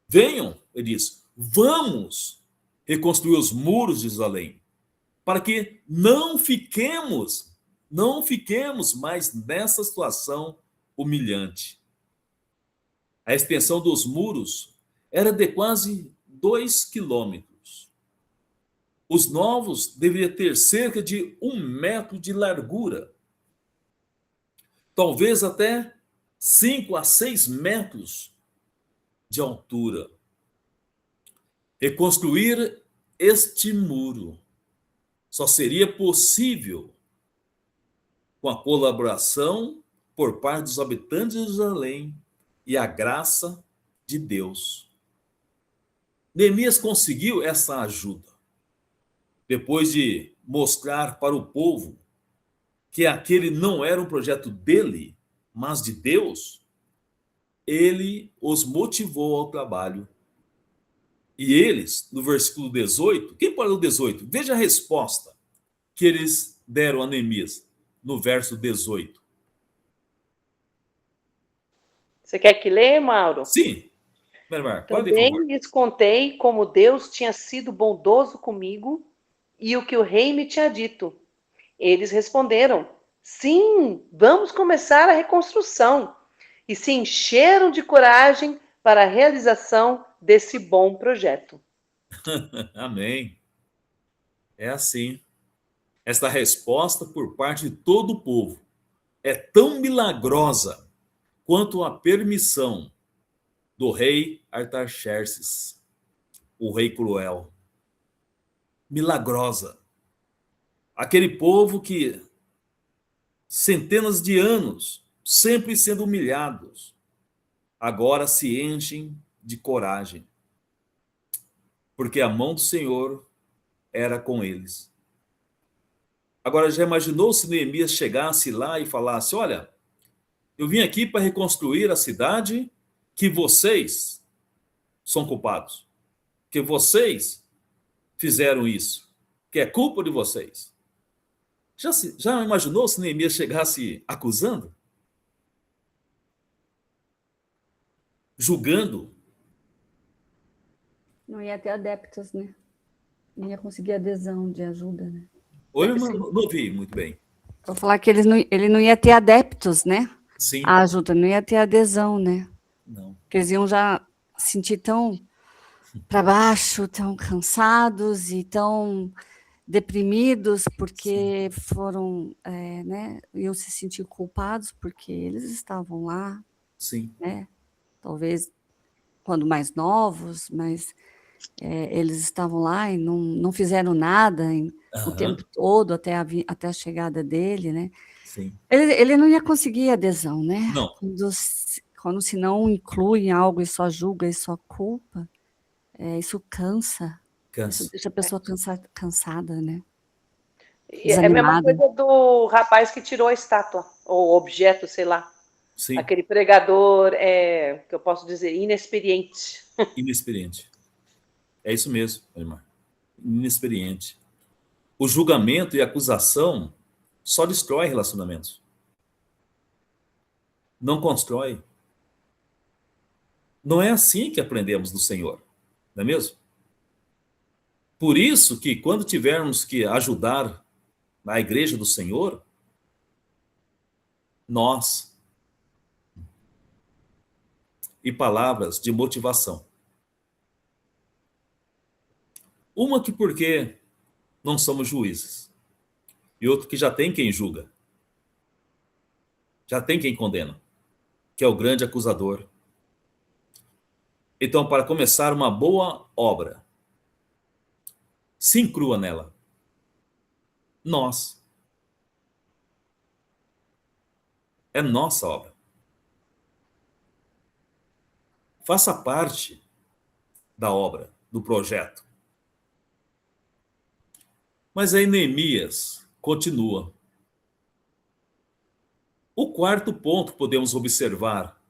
Venham, ele diz, vamos reconstruir os muros de Jerusalém, para que não fiquemos mais nessa situação humilhante. A extensão dos muros era de quase 2 quilômetros. Os novos deveriam ter cerca de 1 metro de largura, talvez até 5 a 6 metros de altura. Reconstruir este muro só seria possível com a colaboração por parte dos habitantes de Jerusalém e a graça de Deus. Neemias conseguiu essa ajuda. Depois de mostrar para o povo que aquele não era um projeto dele, mas de Deus, ele os motivou ao trabalho. E eles, no versículo 18, quem pode ler o 18? Veja a resposta que eles deram a Neemias no verso 18. Você quer que leia, Mauro? Sim. Pode Também lhes contei como Deus tinha sido bondoso comigo e o que o rei me tinha dito. Eles responderam: sim, vamos começar a reconstrução. E se encheram de coragem para a realização desse bom projeto. Amém. É assim. Esta resposta por parte de todo o povo é tão milagrosa quanto a permissão do rei Artaxerxes, o rei cruel. Milagrosa. Aquele povo que centenas de anos sempre sendo humilhados, agora se enchem de coragem, porque a mão do Senhor era com eles. Agora, já imaginou se Neemias chegasse lá e falasse: olha, eu vim aqui para reconstruir a cidade que vocês são culpados, que vocês fizeram isso, que é culpa de vocês. Já imaginou se Neemias chegasse acusando? Julgando? Não ia ter adeptos, né? Não ia conseguir adesão de ajuda, né? Oi, irmão, não ouvi muito bem. Vou falar que ele não ia ter adeptos, né? Sim. A ajuda, não ia ter adesão, né? Não. Porque eles iam já se sentir tão para baixo, tão cansados e tão deprimidos, porque foram, né? Iam se sentir culpados porque eles estavam lá, Sim. né? Talvez quando mais novos, mas eles estavam lá e não fizeram nada o tempo todo até a chegada dele, né? Sim. Ele não ia conseguir adesão, né? Não. Quando se não inclui em algo e só julga e só culpa, isso cansa. Cansa. Isso deixa a pessoa É cansada, né? a mesma Desanimada. coisa do rapaz que tirou a estátua, ou objeto, sei lá. Sim. Aquele pregador, que eu posso dizer, inexperiente. Inexperiente. É isso mesmo, irmã. Inexperiente. O julgamento e a acusação só destrói relacionamentos. Não constrói. Não é assim que aprendemos do Senhor, não é mesmo? Por isso que quando tivermos que ajudar na igreja do Senhor, nós e palavras de motivação. Uma que porque não somos juízes, e outro que já tem quem julga, já tem quem condena, que é o grande acusador. Então, para começar uma boa obra, se inclua nela. Nós. É nossa obra. Faça parte da obra, do projeto. Mas aí Neemias continua. O quarto ponto que podemos observar,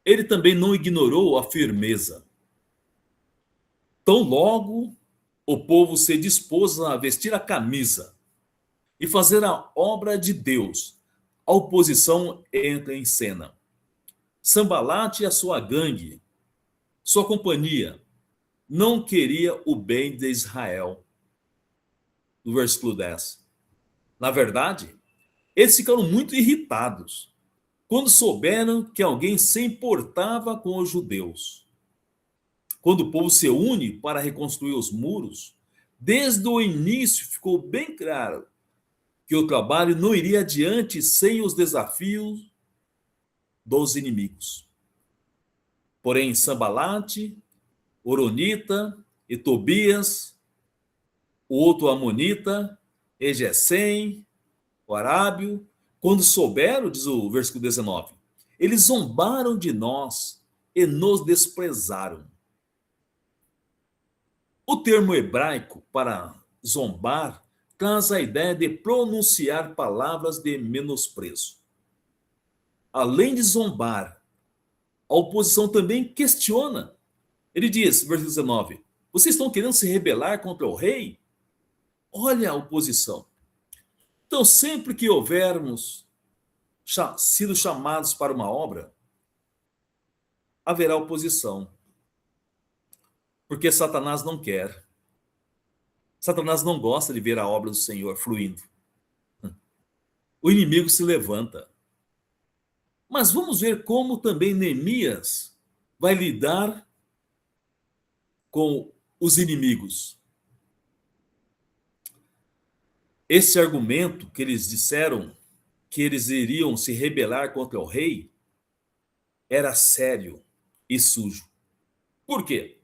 ele também não ignorou a firmeza. Tão logo o povo se dispôs a vestir a camisa e fazer a obra de Deus, a oposição entra em cena. Sambalate e a sua gangue, sua companhia, não queria o bem de Israel. No versículo 10. Na verdade, eles ficaram muito irritados quando souberam que alguém se importava com os judeus. Quando o povo se une para reconstruir os muros, desde o início ficou bem claro que o trabalho não iria adiante sem os desafios dos inimigos. Porém, Sambalate, Oronita e Tobias, o outro amonita, e Gesem, o arábio, quando souberam, diz o versículo 19, eles zombaram de nós e nos desprezaram. O termo hebraico para zombar traz a ideia de pronunciar palavras de menosprezo. Além de zombar, a oposição também questiona. Ele diz, versículo 19, vocês estão querendo se rebelar contra o rei? Olha a oposição. Então, sempre que houvermos sido chamados para uma obra, haverá oposição. Porque Satanás não quer. Satanás não gosta de ver a obra do Senhor fluindo. O inimigo se levanta. Mas vamos ver como também Neemias vai lidar com os inimigos. Esse argumento que eles disseram que eles iriam se rebelar contra o rei era sério e sujo. Por quê?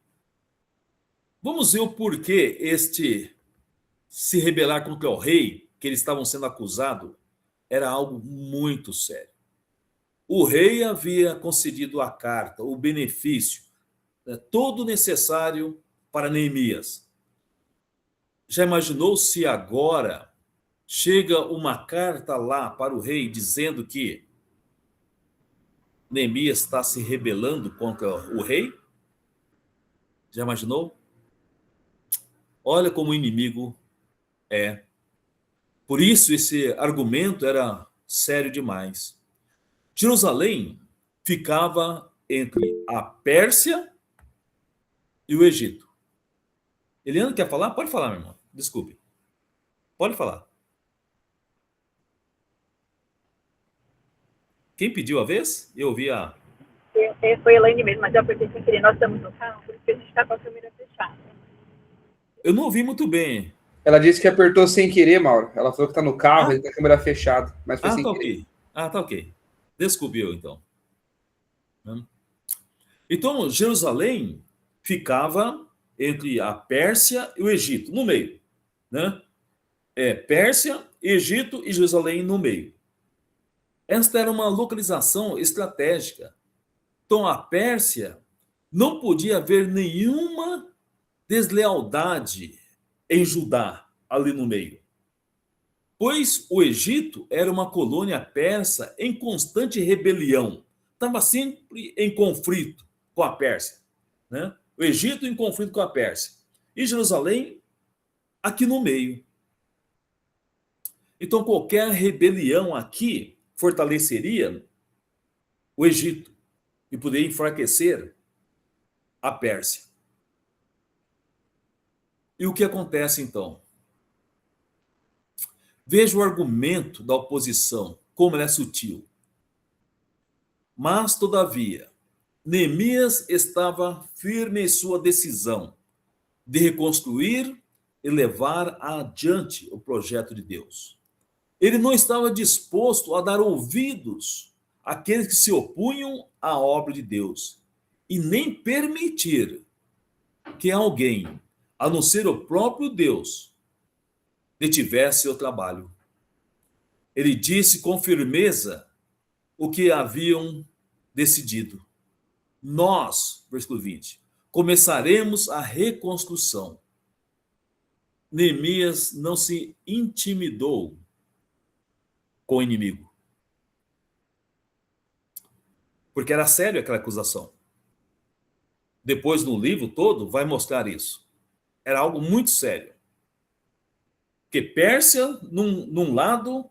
Vamos ver o porquê este se rebelar contra o rei, que eles estavam sendo acusados, era algo muito sério. O rei havia concedido a carta, o benefício, todo necessário para Neemias. Já imaginou se agora chega uma carta lá para o rei dizendo que Neemias está se rebelando contra o rei? Já imaginou? Olha como o inimigo é. Por isso esse argumento era sério demais. Jerusalém ficava entre a Pérsia e o Egito. Eliana, quer falar? Pode falar, meu irmão. Desculpe. Pode falar. Quem pediu a vez? Eu ouvi a... Foi a Elaine mesmo, mas eu apertei sem querer. Nós estamos no carro, por isso que a gente está com a câmera fechada. Eu não ouvi muito bem. Ela disse que apertou sem querer, Mauro. Ela falou que tá no carro, ele tá com a câmera fechada, mas foi sem tá querer. Ok. Tá ok. Desculpe eu, então. Então, Jerusalém ficava entre a Pérsia e o Egito, no meio. Né? Pérsia, Egito e Jerusalém no meio. Esta era uma localização estratégica. Então, a Pérsia não podia haver nenhuma deslealdade em Judá, ali no meio. Pois o Egito era uma colônia persa em constante rebelião. Estava sempre em conflito com a Pérsia. Né? O Egito em conflito com a Pérsia. E Jerusalém aqui no meio. Então, qualquer rebelião aqui fortaleceria o Egito e poderia enfraquecer a Pérsia. E o que acontece, então? Veja o argumento da oposição, como ele é sutil. Mas, todavia, Neemias estava firme em sua decisão de reconstruir e levar adiante o projeto de Deus. Ele não estava disposto a dar ouvidos àqueles que se opunham à obra de Deus e nem permitir que alguém, a não ser o próprio Deus, detivesse seu trabalho. Ele disse com firmeza o que haviam decidido. Nós, versículo 20, começaremos a reconstrução. Neemias não se intimidou com o inimigo. Porque era sério aquela acusação. Depois, no livro todo, vai mostrar isso. Era algo muito sério. Porque Pérsia, num lado,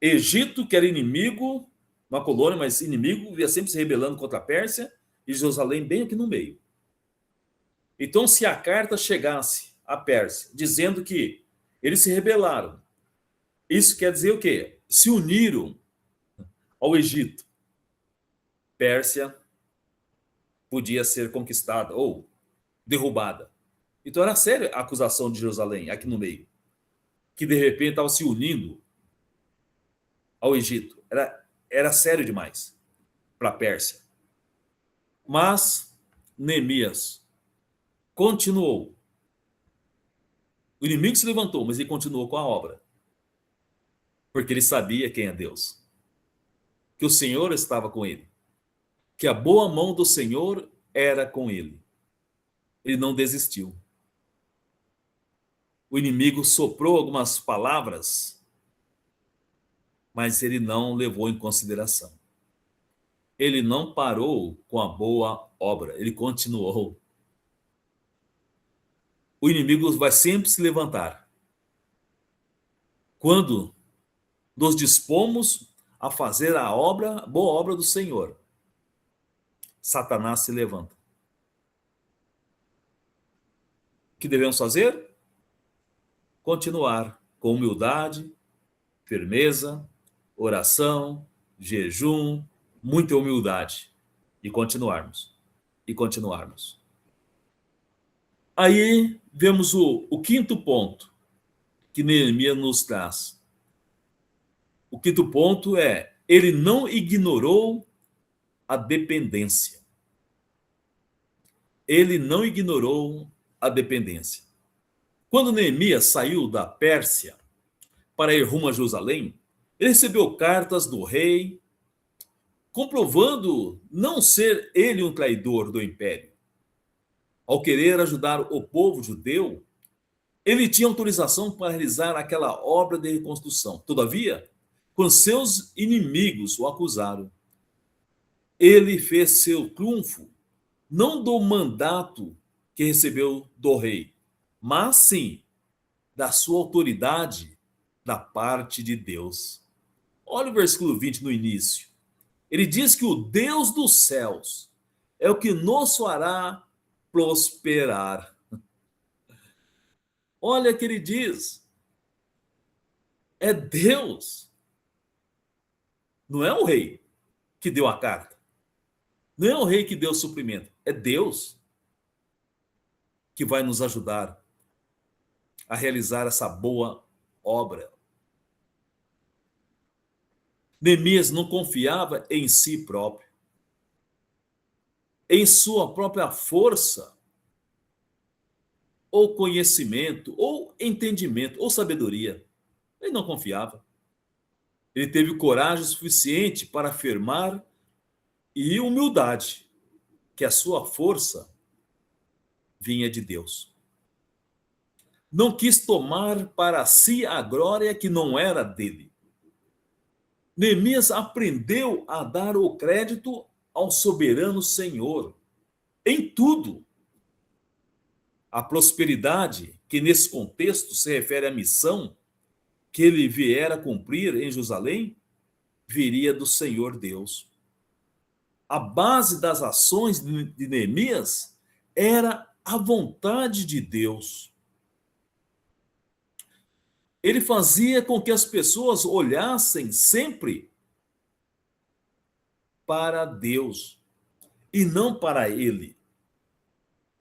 Egito, que era inimigo, uma colônia, mas inimigo, ia sempre se rebelando contra a Pérsia e Jerusalém bem aqui no meio. Então, se a carta chegasse à Pérsia dizendo que eles se rebelaram, isso quer dizer o quê? Se uniram ao Egito. Pérsia podia ser conquistada ou derrubada. Então era séria a acusação de Jerusalém, aqui no meio, que de repente estava se unindo ao Egito. Era sério demais para a Pérsia. Mas Neemias continuou. O inimigo se levantou, mas ele continuou com a obra. Porque ele sabia quem é Deus. Que o Senhor estava com ele. Que a boa mão do Senhor era com ele. Ele não desistiu. O inimigo soprou algumas palavras, mas ele não levou em consideração. Ele não parou com a boa obra, ele continuou. O inimigo vai sempre se levantar. Quando nos dispomos a fazer a boa obra do Senhor, Satanás se levanta. O que devemos fazer? Continuar com humildade, firmeza, oração, jejum, muita humildade. E continuarmos. E continuarmos. Aí vemos o quinto ponto que Neemias nos traz. O quinto ponto é: ele não ignorou a dependência. Ele não ignorou a dependência. Quando Neemias saiu da Pérsia para ir rumo a Jerusalém, ele recebeu cartas do rei, comprovando não ser ele um traidor do império. Ao querer ajudar o povo judeu, ele tinha autorização para realizar aquela obra de reconstrução. Todavia, quando seus inimigos o acusaram, ele fez seu triunfo, não do mandato que recebeu do rei, mas sim da sua autoridade da parte de Deus. Olha o versículo 20 no início. Ele diz que o Deus dos céus é o que nos fará prosperar. Olha o que ele diz. É Deus. Não é o rei que deu a carta. Não é o rei que deu o suprimento. É Deus que vai nos ajudar a realizar essa boa obra. Neemias não confiava em si próprio, em sua própria força, ou conhecimento, ou entendimento, ou sabedoria. Ele não confiava. Ele teve coragem suficiente para afirmar e humildade que a sua força vinha de Deus. Não quis tomar para si a glória que não era dele. Neemias aprendeu a dar o crédito ao soberano Senhor em tudo. A prosperidade, que nesse contexto se refere à missão que ele viera cumprir em Jerusalém, viria do Senhor Deus. A base das ações de Neemias era a vontade de Deus. Ele fazia com que as pessoas olhassem sempre para Deus e não para ele.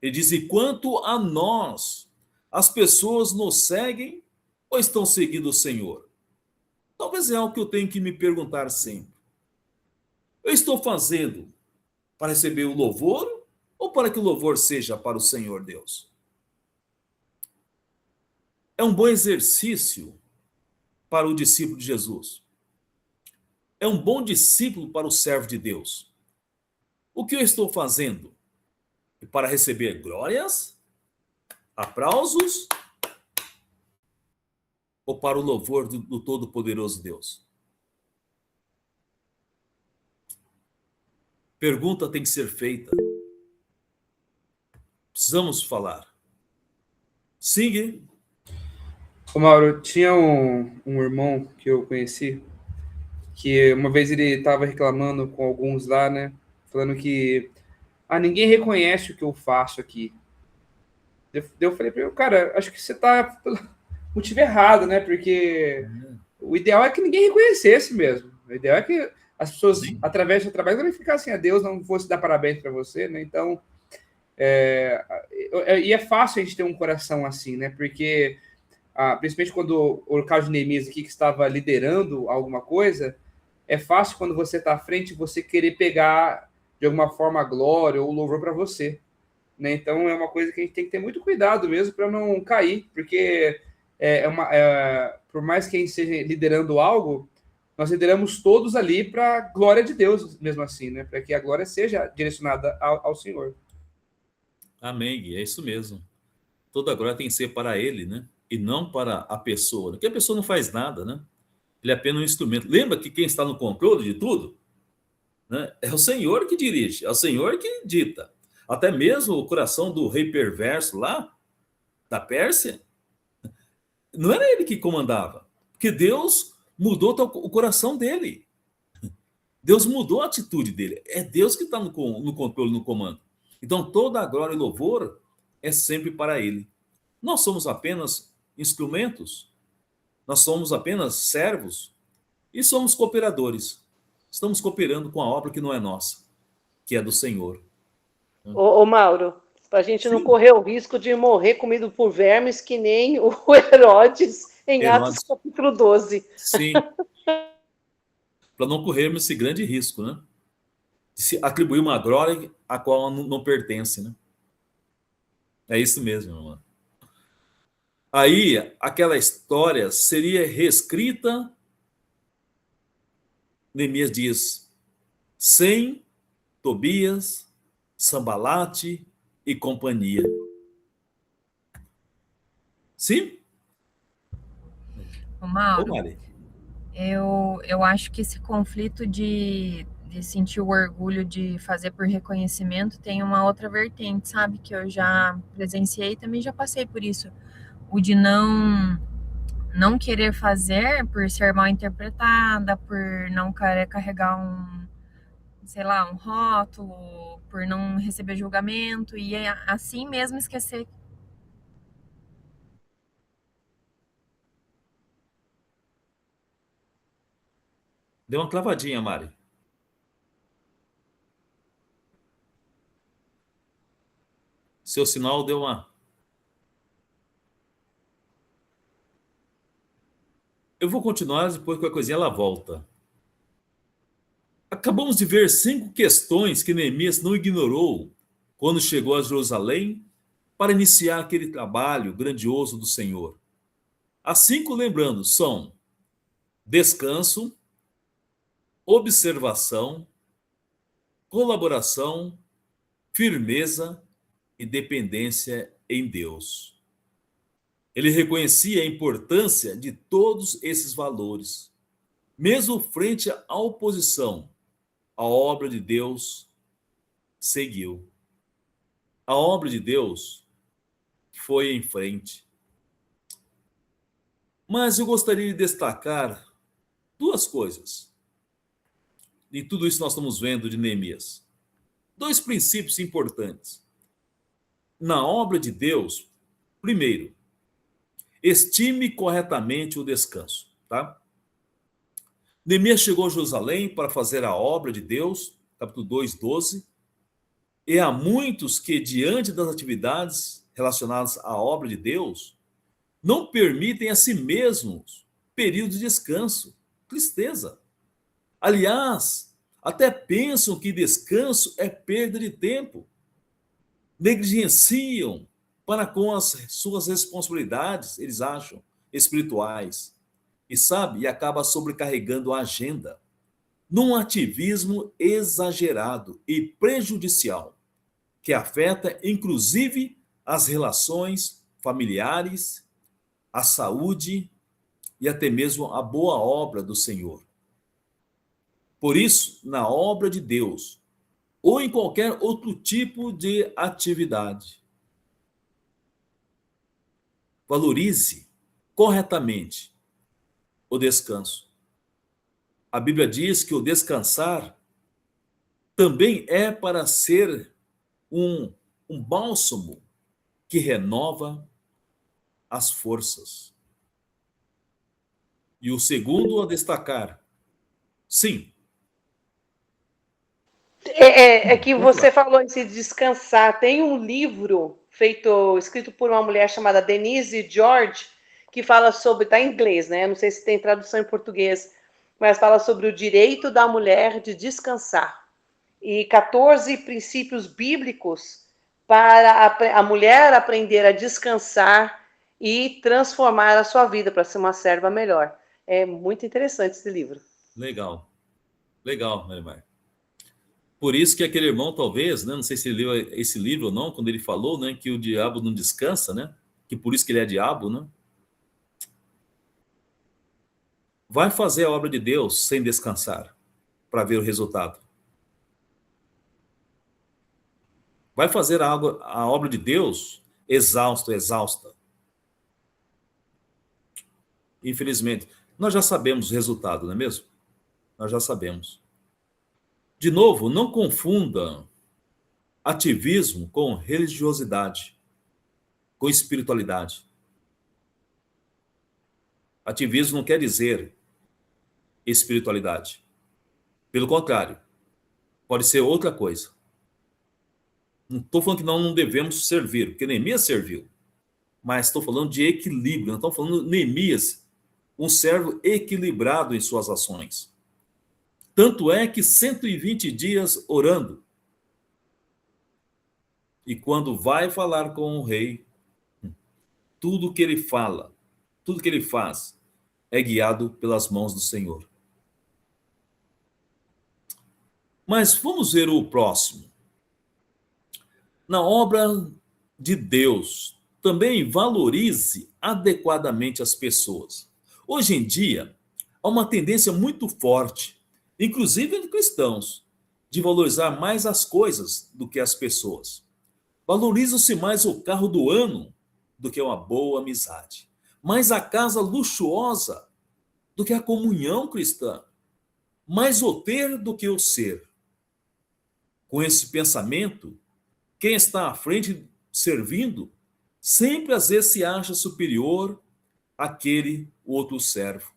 Ele diz: e quanto a nós, as pessoas nos seguem ou estão seguindo o Senhor? Talvez é algo que eu tenho que me perguntar sempre. Eu estou fazendo para receber o louvor ou para que o louvor seja para o Senhor Deus? É um bom exercício para o discípulo de Jesus. É um bom discípulo para o servo de Deus. O que eu estou fazendo? Para receber glórias, aplausos, ou para o louvor do Todo-Poderoso Deus? Pergunta tem que ser feita. Precisamos falar. Siga. Ô Mauro, tinha um irmão que eu conheci que uma vez ele estava reclamando com alguns lá, né? Falando que ninguém reconhece o que eu faço aqui. Eu falei para ele, cara, acho que você está pelo motivo errado, né? Porque o ideal é que ninguém reconhecesse mesmo. O ideal é que as pessoas, Sim. através do seu trabalho, glorificassem a Deus, não fosse dar parabéns para você, né? Então, e é fácil a gente ter um coração assim, né? Porque, principalmente quando o caso de Neemias aqui, que estava liderando alguma coisa, é fácil quando você está à frente você querer pegar, de alguma forma, a glória ou o louvor para você. Né? Então, é uma coisa que a gente tem que ter muito cuidado mesmo para não cair, porque por mais que a gente esteja liderando algo, nós lideramos todos ali para a glória de Deus, mesmo assim, né? Para que a glória seja direcionada ao Senhor. Amém, Gui, é isso mesmo. Toda glória tem que ser para ele, né? E não para a pessoa. Porque a pessoa não faz nada, né? Ele é apenas um instrumento. Lembra que quem está no controle de tudo, né, é o Senhor que dirige, é o Senhor que dita. Até mesmo o coração do rei perverso lá, da Pérsia, não era ele que comandava. Porque Deus mudou o coração dele. Deus mudou a atitude dele. É Deus que está no controle, no comando. Então toda a glória e louvor é sempre para ele. Nós somos apenas instrumentos, nós somos apenas servos e somos cooperadores. Estamos cooperando com a obra que não é nossa, que é do Senhor. Ô Mauro, para a gente não Sim. correr o risco de morrer comido por vermes, que nem o Herodes em Atos Herodes. capítulo 12. Sim, para não corrermos esse grande risco, né? De se atribuir uma glória a qual não pertence, né? É isso mesmo, irmão. Aí, aquela história seria reescrita, Neemias diz, sem Tobias, Sambalate e companhia. Sim? Ô, Ô, Mauro, Mari. eu acho que esse conflito de sentir o orgulho de fazer por reconhecimento tem uma outra vertente, sabe? Que eu já presenciei e também já passei por isso. O de não querer fazer por ser mal interpretada, por não querer carregar sei lá, um rótulo, por não receber julgamento e assim mesmo esquecer. Deu uma travadinha, Mari. Seu sinal deu uma... Eu vou continuar, depois qualquer coisinha ela volta. Acabamos de ver 5 questões que Neemias não ignorou quando chegou a Jerusalém para iniciar aquele trabalho grandioso do Senhor. As 5, lembrando, são descanso, observação, colaboração, firmeza e dependência em Deus. Ele reconhecia a importância de todos esses valores. Mesmo frente à oposição, a obra de Deus seguiu. A obra de Deus foi em frente. Mas eu gostaria de destacar 2 coisas. E tudo isso nós estamos vendo de Neemias. 2 princípios importantes. Na obra de Deus, primeiro, estime corretamente o descanso, tá? Neemias chegou a Jerusalém para fazer a obra de Deus, capítulo 2, 12. E há muitos que, diante das atividades relacionadas à obra de Deus, não permitem a si mesmos período de descanso. Tristeza. Aliás, até pensam que descanso é perda de tempo. Negligenciam para com as suas responsabilidades, eles acham, espirituais. E acaba sobrecarregando a agenda num ativismo exagerado e prejudicial, que afeta inclusive as relações familiares, a saúde e até mesmo a boa obra do Senhor. Por isso, na obra de Deus, ou em qualquer outro tipo de atividade, valorize corretamente o descanso. A Bíblia diz que o descansar também é para ser um bálsamo que renova as forças. E o segundo a destacar, sim. É que você falou em se descansar. Tem um livro escrito por uma mulher chamada Denise George, que fala sobre, está em inglês, né? Não sei se tem tradução em português, mas fala sobre o direito da mulher de descansar. E 14 princípios bíblicos para a mulher aprender a descansar e transformar a sua vida para ser uma serva melhor. É muito interessante esse livro. Legal. Legal, Marimar. Por isso que aquele irmão, talvez, né, não sei se ele leu esse livro ou não, quando ele falou, né, que o diabo não descansa, né, que por isso que ele é diabo, né, vai fazer a obra de Deus sem descansar, para ver o resultado. Vai fazer a obra de Deus exausta. Infelizmente, nós já sabemos o resultado, não é mesmo? Nós já sabemos. De novo, não confunda ativismo com religiosidade, com espiritualidade. Ativismo não quer dizer espiritualidade. Pelo contrário, pode ser outra coisa. Não estou falando que nós não devemos servir, porque Neemias serviu. Mas estou falando de equilíbrio. Nós estamos falando de Neemias, um servo equilibrado em suas ações. Tanto é que 120 dias orando. E quando vai falar com o rei, tudo que ele fala, tudo que ele faz, é guiado pelas mãos do Senhor. Mas vamos ver o próximo. Na obra de Deus, também valorize adequadamente as pessoas. Hoje em dia, há uma tendência muito forte, inclusive entre cristãos, de valorizar mais as coisas do que as pessoas. Valoriza-se mais o carro do ano do que uma boa amizade. Mais a casa luxuosa do que a comunhão cristã. Mais o ter do que o ser. Com esse pensamento, quem está à frente servindo, sempre às vezes se acha superior àquele outro servo.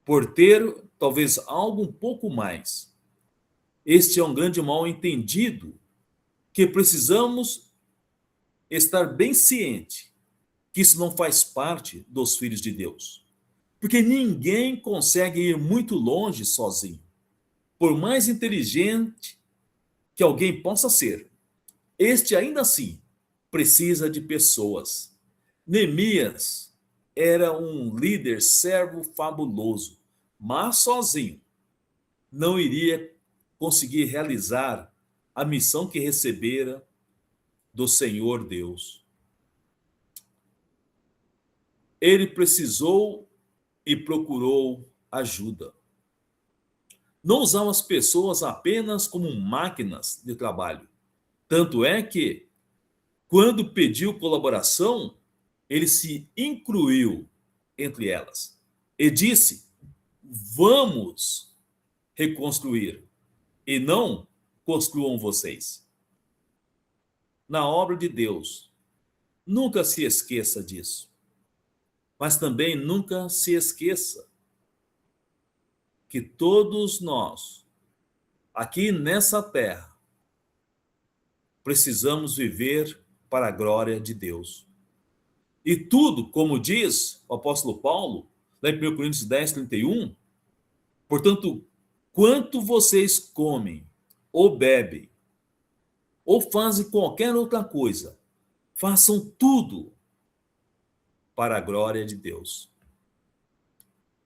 Por ter talvez algo um pouco mais. Este é um grande mal entendido que precisamos estar bem ciente que isso não faz parte dos filhos de Deus. Porque ninguém consegue ir muito longe sozinho. Por mais inteligente que alguém possa ser, este ainda assim precisa de pessoas. Neemias era um líder servo fabuloso, mas sozinho não iria conseguir realizar a missão que recebera do Senhor Deus. Ele precisou e procurou ajuda. Não usava as pessoas apenas como máquinas de trabalho. Tanto é que, quando pediu colaboração, ele se incluiu entre elas e disse: vamos reconstruir, e não construam vocês. Na obra de Deus, nunca se esqueça disso. Mas também nunca se esqueça que todos nós, aqui nessa terra, precisamos viver para a glória de Deus. E tudo, como diz o apóstolo Paulo, lá em 1 Coríntios 10, 31, portanto, quanto vocês comem, ou bebem, ou fazem qualquer outra coisa, façam tudo para a glória de Deus.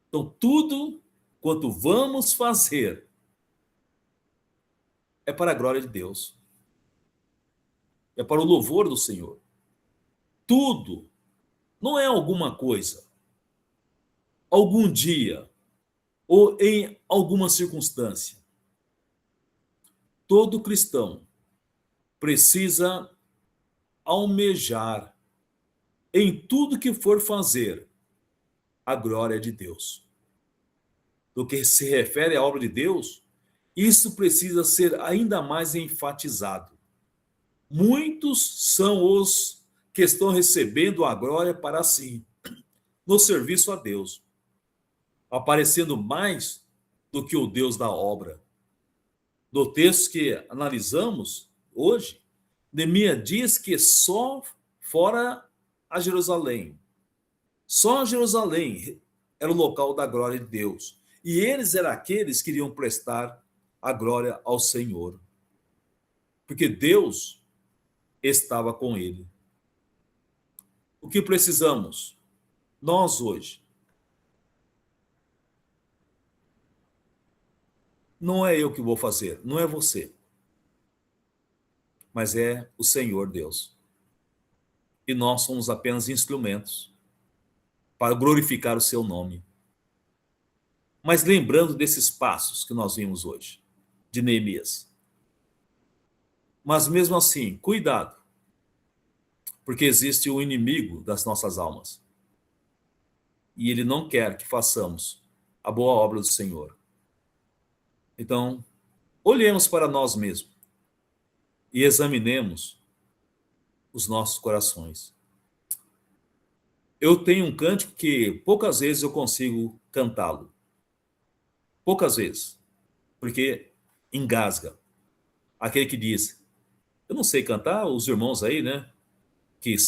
Então, tudo quanto vamos fazer é para a glória de Deus. É para o louvor do Senhor. Tudo não é alguma coisa, algum dia, ou em alguma circunstância. Todo cristão precisa almejar em tudo que for fazer a glória de Deus. do que se refere à obra de Deus, isso precisa ser ainda mais enfatizado. Muitos são os que estão recebendo a glória para si, no serviço a Deus, aparecendo mais do que o Deus da obra. No texto que analisamos hoje, Neemias diz que só fora a Jerusalém, só Jerusalém era o local da glória de Deus. E eles eram aqueles que iriam prestar a glória ao Senhor. Porque Deus estava com ele. O que precisamos? Nós hoje. Não é eu que vou fazer, não é você. Mas é o Senhor Deus. E nós somos apenas instrumentos para glorificar o seu nome. Mas lembrando desses passos que nós vimos hoje, de Neemias. Mas mesmo assim, cuidado, porque existe o inimigo das nossas almas. E ele não quer que façamos a boa obra do Senhor. Então, olhemos para nós mesmos e examinemos os nossos corações. Eu tenho um cântico que poucas vezes eu consigo cantá-lo. Poucas vezes. Porque engasga. Aquele que diz, eu não sei cantar, os irmãos aí, né? Que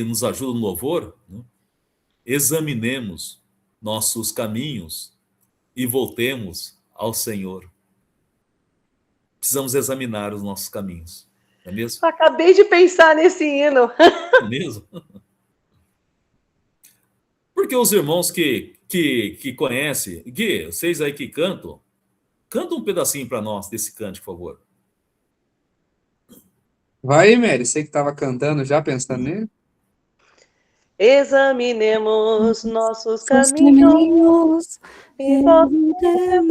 nos ajudam no louvor, né? Examinemos nossos caminhos e voltemos ao Senhor. Precisamos examinar os nossos caminhos, não é mesmo? Acabei de pensar nesse hino. É mesmo? Porque os irmãos que conhecem, Gui, vocês aí que cantam, canta um pedacinho para nós desse cântico, por favor. Vai, Mary, você que estava cantando já, pensando nele? Examinemos nossos Os caminhos e e voltemos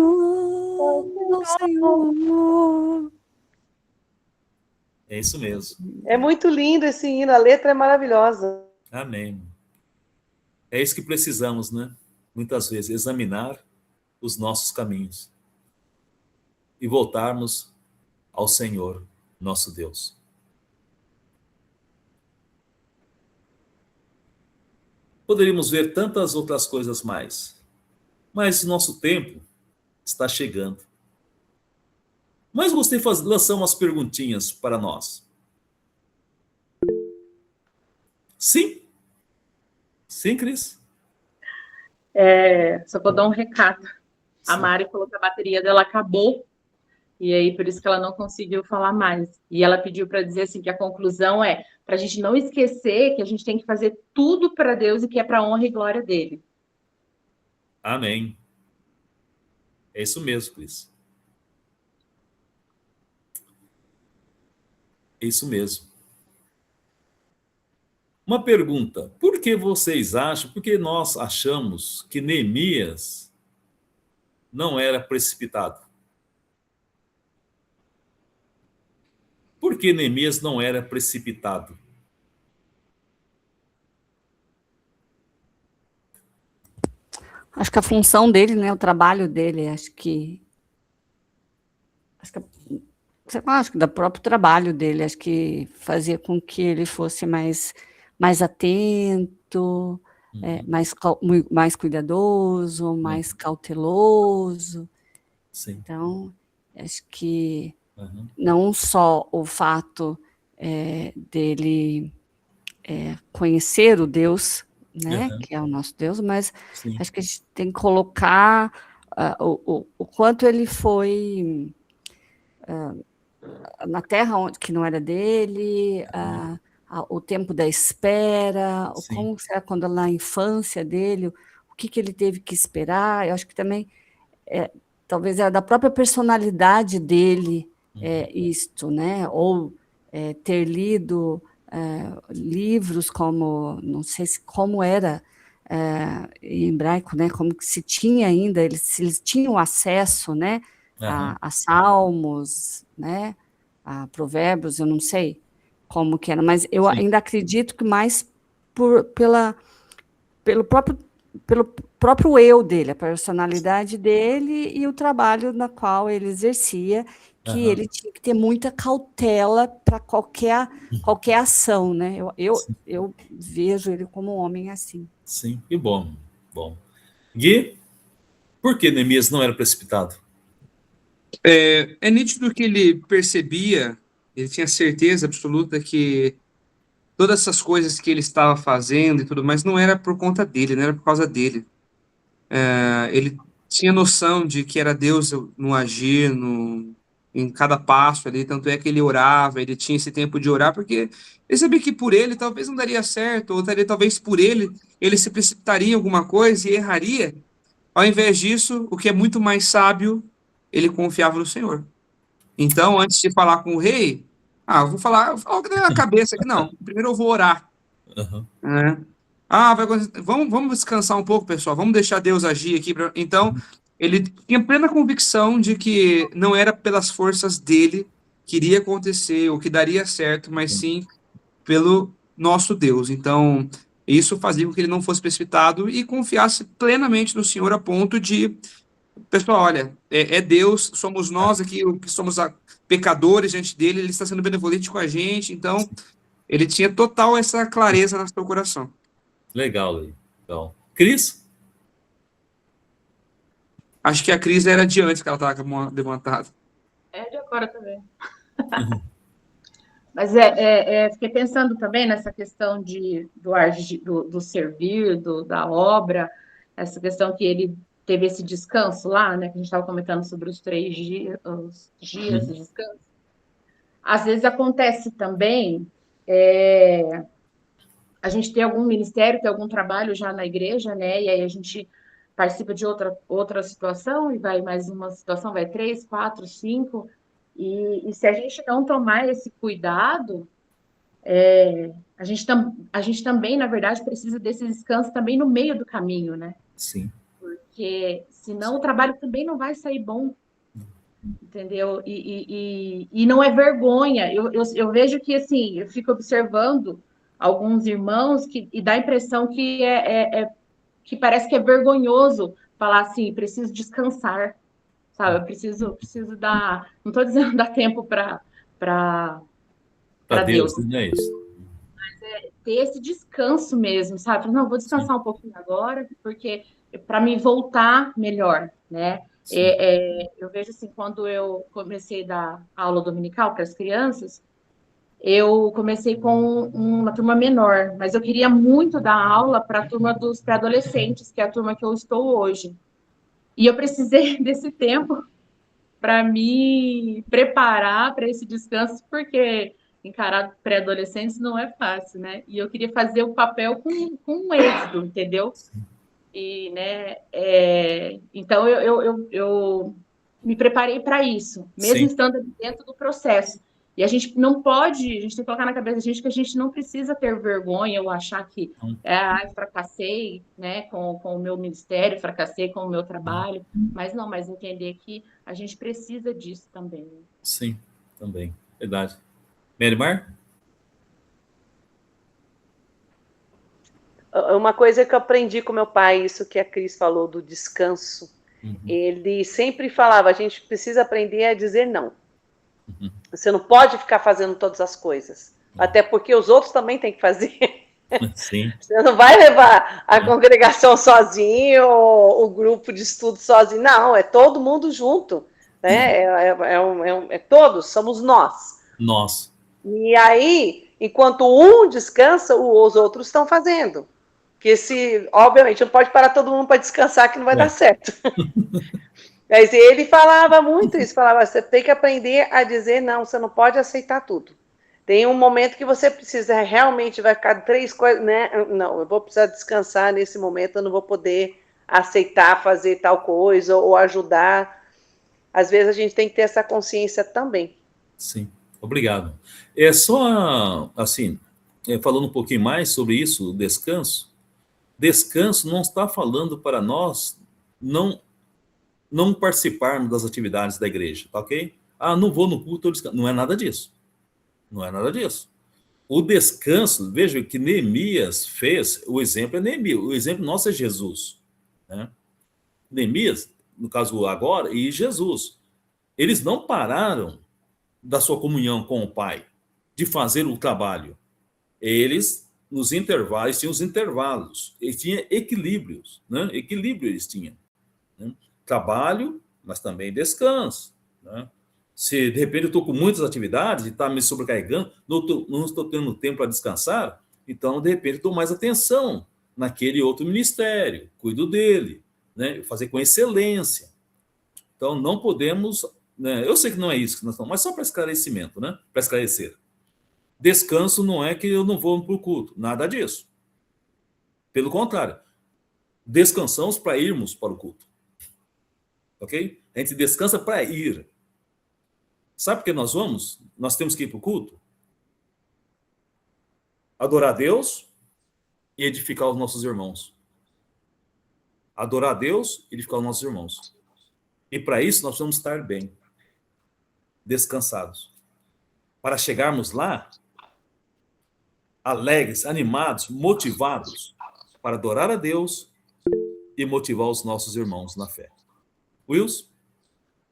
ao Senhor. É isso mesmo. É muito lindo esse hino, a letra é maravilhosa. Amém. É isso que precisamos, né? Muitas vezes, examinar os nossos caminhos e voltarmos ao Senhor, nosso Deus. Poderíamos ver tantas outras coisas mais, mas nosso tempo está chegando. Mas gostei de lançar umas perguntinhas para nós. Sim? Sim, Cris? Só vou dar um recado. A Sim. Mari falou que a bateria dela acabou, e aí por isso que ela não conseguiu falar mais. E ela pediu para dizer assim que a conclusão é para a gente não esquecer que a gente tem que fazer tudo para Deus e que é para a honra e glória dele. Amém. É isso mesmo, Cris. É isso mesmo. Uma pergunta: por que vocês acham, por que nós achamos que Neemias não era precipitado? Por que Neemias não era precipitado? Acho que a função dele, né, o trabalho dele, acho que acho que do próprio trabalho dele, acho que fazia com que ele fosse mais atento, mais cuidadoso, mais cauteloso. Sim. Então, acho que Uhum. não só o fato dele conhecer o Deus, né, que é o nosso Deus, mas Sim. acho que a gente tem que colocar o quanto ele foi na terra que não era dele, o tempo da espera, Sim. como será quando na infância dele, o que ele teve que esperar. Eu acho que também talvez é da própria personalidade dele isto, né? Ou ter lido livros como, não sei como era em hebraico, né? Como que se tinha ainda, eles tinham acesso, né? A Salmos, né? A Provérbios, eu não sei como que era, mas eu ainda acredito que mais pelo próprio pelo próprio eu dele, a personalidade dele e o trabalho na qual ele exercia, que Aham. ele tinha que ter muita cautela para qualquer ação, né? Eu vejo ele como um homem assim. Sim, que bom. Bom. Gui, por que Neemias não era precipitado? É nítido que ele percebia, ele tinha certeza absoluta que todas essas coisas que ele estava fazendo e tudo mais não era por conta dele, não era por causa dele. Ele tinha noção de que era Deus no agir, em cada passo ali, tanto é que ele orava, ele tinha esse tempo de orar, porque ele sabia que por ele talvez não daria certo, ou talvez por ele se precipitaria em alguma coisa e erraria. Ao invés disso, o que é muito mais sábio, ele confiava no Senhor. Então, antes de falar com o rei, eu vou falar o que tem na cabeça aqui, não. Primeiro eu vou orar, Aham. né? Vamos descansar um pouco, pessoal. Vamos deixar Deus agir aqui. Então, ele tinha plena convicção de que não era pelas forças dele que iria acontecer ou que daria certo, mas sim pelo nosso Deus. Então, isso fazia com que ele não fosse precipitado e confiasse plenamente no Senhor a ponto de, pessoal, olha, é Deus, somos nós aqui, o que somos pecadores diante dele, ele está sendo benevolente com a gente. Então, ele tinha total essa clareza no seu coração. Legal, Gui. Então, Cris? Acho que a crise era de antes que ela estava levantada. É de agora também. Mas fiquei pensando também nessa questão do servir, da obra, essa questão que ele teve esse descanso lá, né? Que a gente estava comentando sobre os 3 dias, os dias de descanso. Às vezes acontece também a gente tem algum ministério, tem algum trabalho já na igreja, né? E aí a gente participa de outra situação e vai mais uma situação, vai 3, 4, 5. E se a gente não tomar esse cuidado, a gente também, na verdade, precisa desse descanso também no meio do caminho, né? Sim. Porque senão o trabalho também não vai sair bom, entendeu? E não é vergonha. Eu vejo que, assim, eu fico observando alguns irmãos e dá a impressão que parece que é vergonhoso falar assim, preciso descansar, sabe? Eu preciso dar... Não estou dizendo dar tempo para Deus, Deus. não é isso. Ter esse descanso mesmo, sabe? Não, vou descansar um pouquinho agora, porque para me voltar melhor, né? Eu vejo assim, quando eu comecei a dar aula dominical para as crianças, eu comecei com uma turma menor, mas eu queria muito dar aula para a turma dos pré-adolescentes, que é a turma que eu estou hoje. E eu precisei desse tempo para me preparar para esse descanso, porque encarar pré-adolescentes não é fácil, né? E eu queria fazer o papel com êxito, entendeu? E, né, então eu me preparei para isso, mesmo Sim. estando dentro do processo. E a gente tem que colocar na cabeça da gente que a gente não precisa ter vergonha ou achar que fracassei, né, com o meu ministério, fracassei com o meu trabalho, mas entender que a gente precisa disso também. Sim, também. Verdade. Merimar? Uma coisa que eu aprendi com meu pai, isso que a Cris falou do descanso, ele sempre falava, a gente precisa aprender a dizer não. Você não pode ficar fazendo todas as coisas, até porque os outros também têm que fazer. Sim. Você não vai levar a congregação sozinho, ou o grupo de estudo sozinho, não, é todo mundo junto, né? É todos, somos nós. Nós. E aí, enquanto um descansa, os outros estão fazendo. Porque obviamente, não pode parar todo mundo para descansar, que não vai dar certo. Mas ele falava muito isso, falava, você tem que aprender a dizer não, você não pode aceitar tudo. Tem um momento que você precisa, realmente vai ficar 3 coisas, né? Não, eu vou precisar descansar nesse momento, eu não vou poder aceitar fazer tal coisa ou ajudar. Às vezes a gente tem que ter essa consciência também. Sim, obrigado. É só, assim, falando um pouquinho mais sobre isso, o descanso. Descanso não está falando para nós não participarmos das atividades da igreja, tá ok? Não vou no culto, não é nada disso. Não é nada disso. o descanso, veja que Neemias fez, o exemplo é Neemias, o exemplo nosso é Jesus, né? Neemias, no caso agora, e Jesus, eles não pararam da sua comunhão com o Pai, de fazer o trabalho. Eles, nos intervalos, tinham os intervalos, eles tinham equilíbrios, né? Equilíbrio eles tinham, né? Trabalho, mas também descanso, né? Se de repente eu estou com muitas atividades e está me sobrecarregando, não estou tendo tempo para descansar, então de repente dou mais atenção naquele outro ministério, cuido dele, né? Fazer com excelência. Então não podemos, né? Eu sei que não é isso que nós estamos, mas só para esclarecimento, né? Para esclarecer. Descanso não é que eu não vou para o culto, nada disso. Pelo contrário, descansamos para irmos para o culto. Ok? A gente descansa para ir. Sabe por que nós vamos? Nós temos que ir para o culto? Adorar a Deus e edificar os nossos irmãos. Adorar a Deus e edificar os nossos irmãos. E para isso nós precisamos estar bem, descansados. Para chegarmos lá, alegres, animados, motivados, para adorar a Deus e motivar os nossos irmãos na fé. Wilson?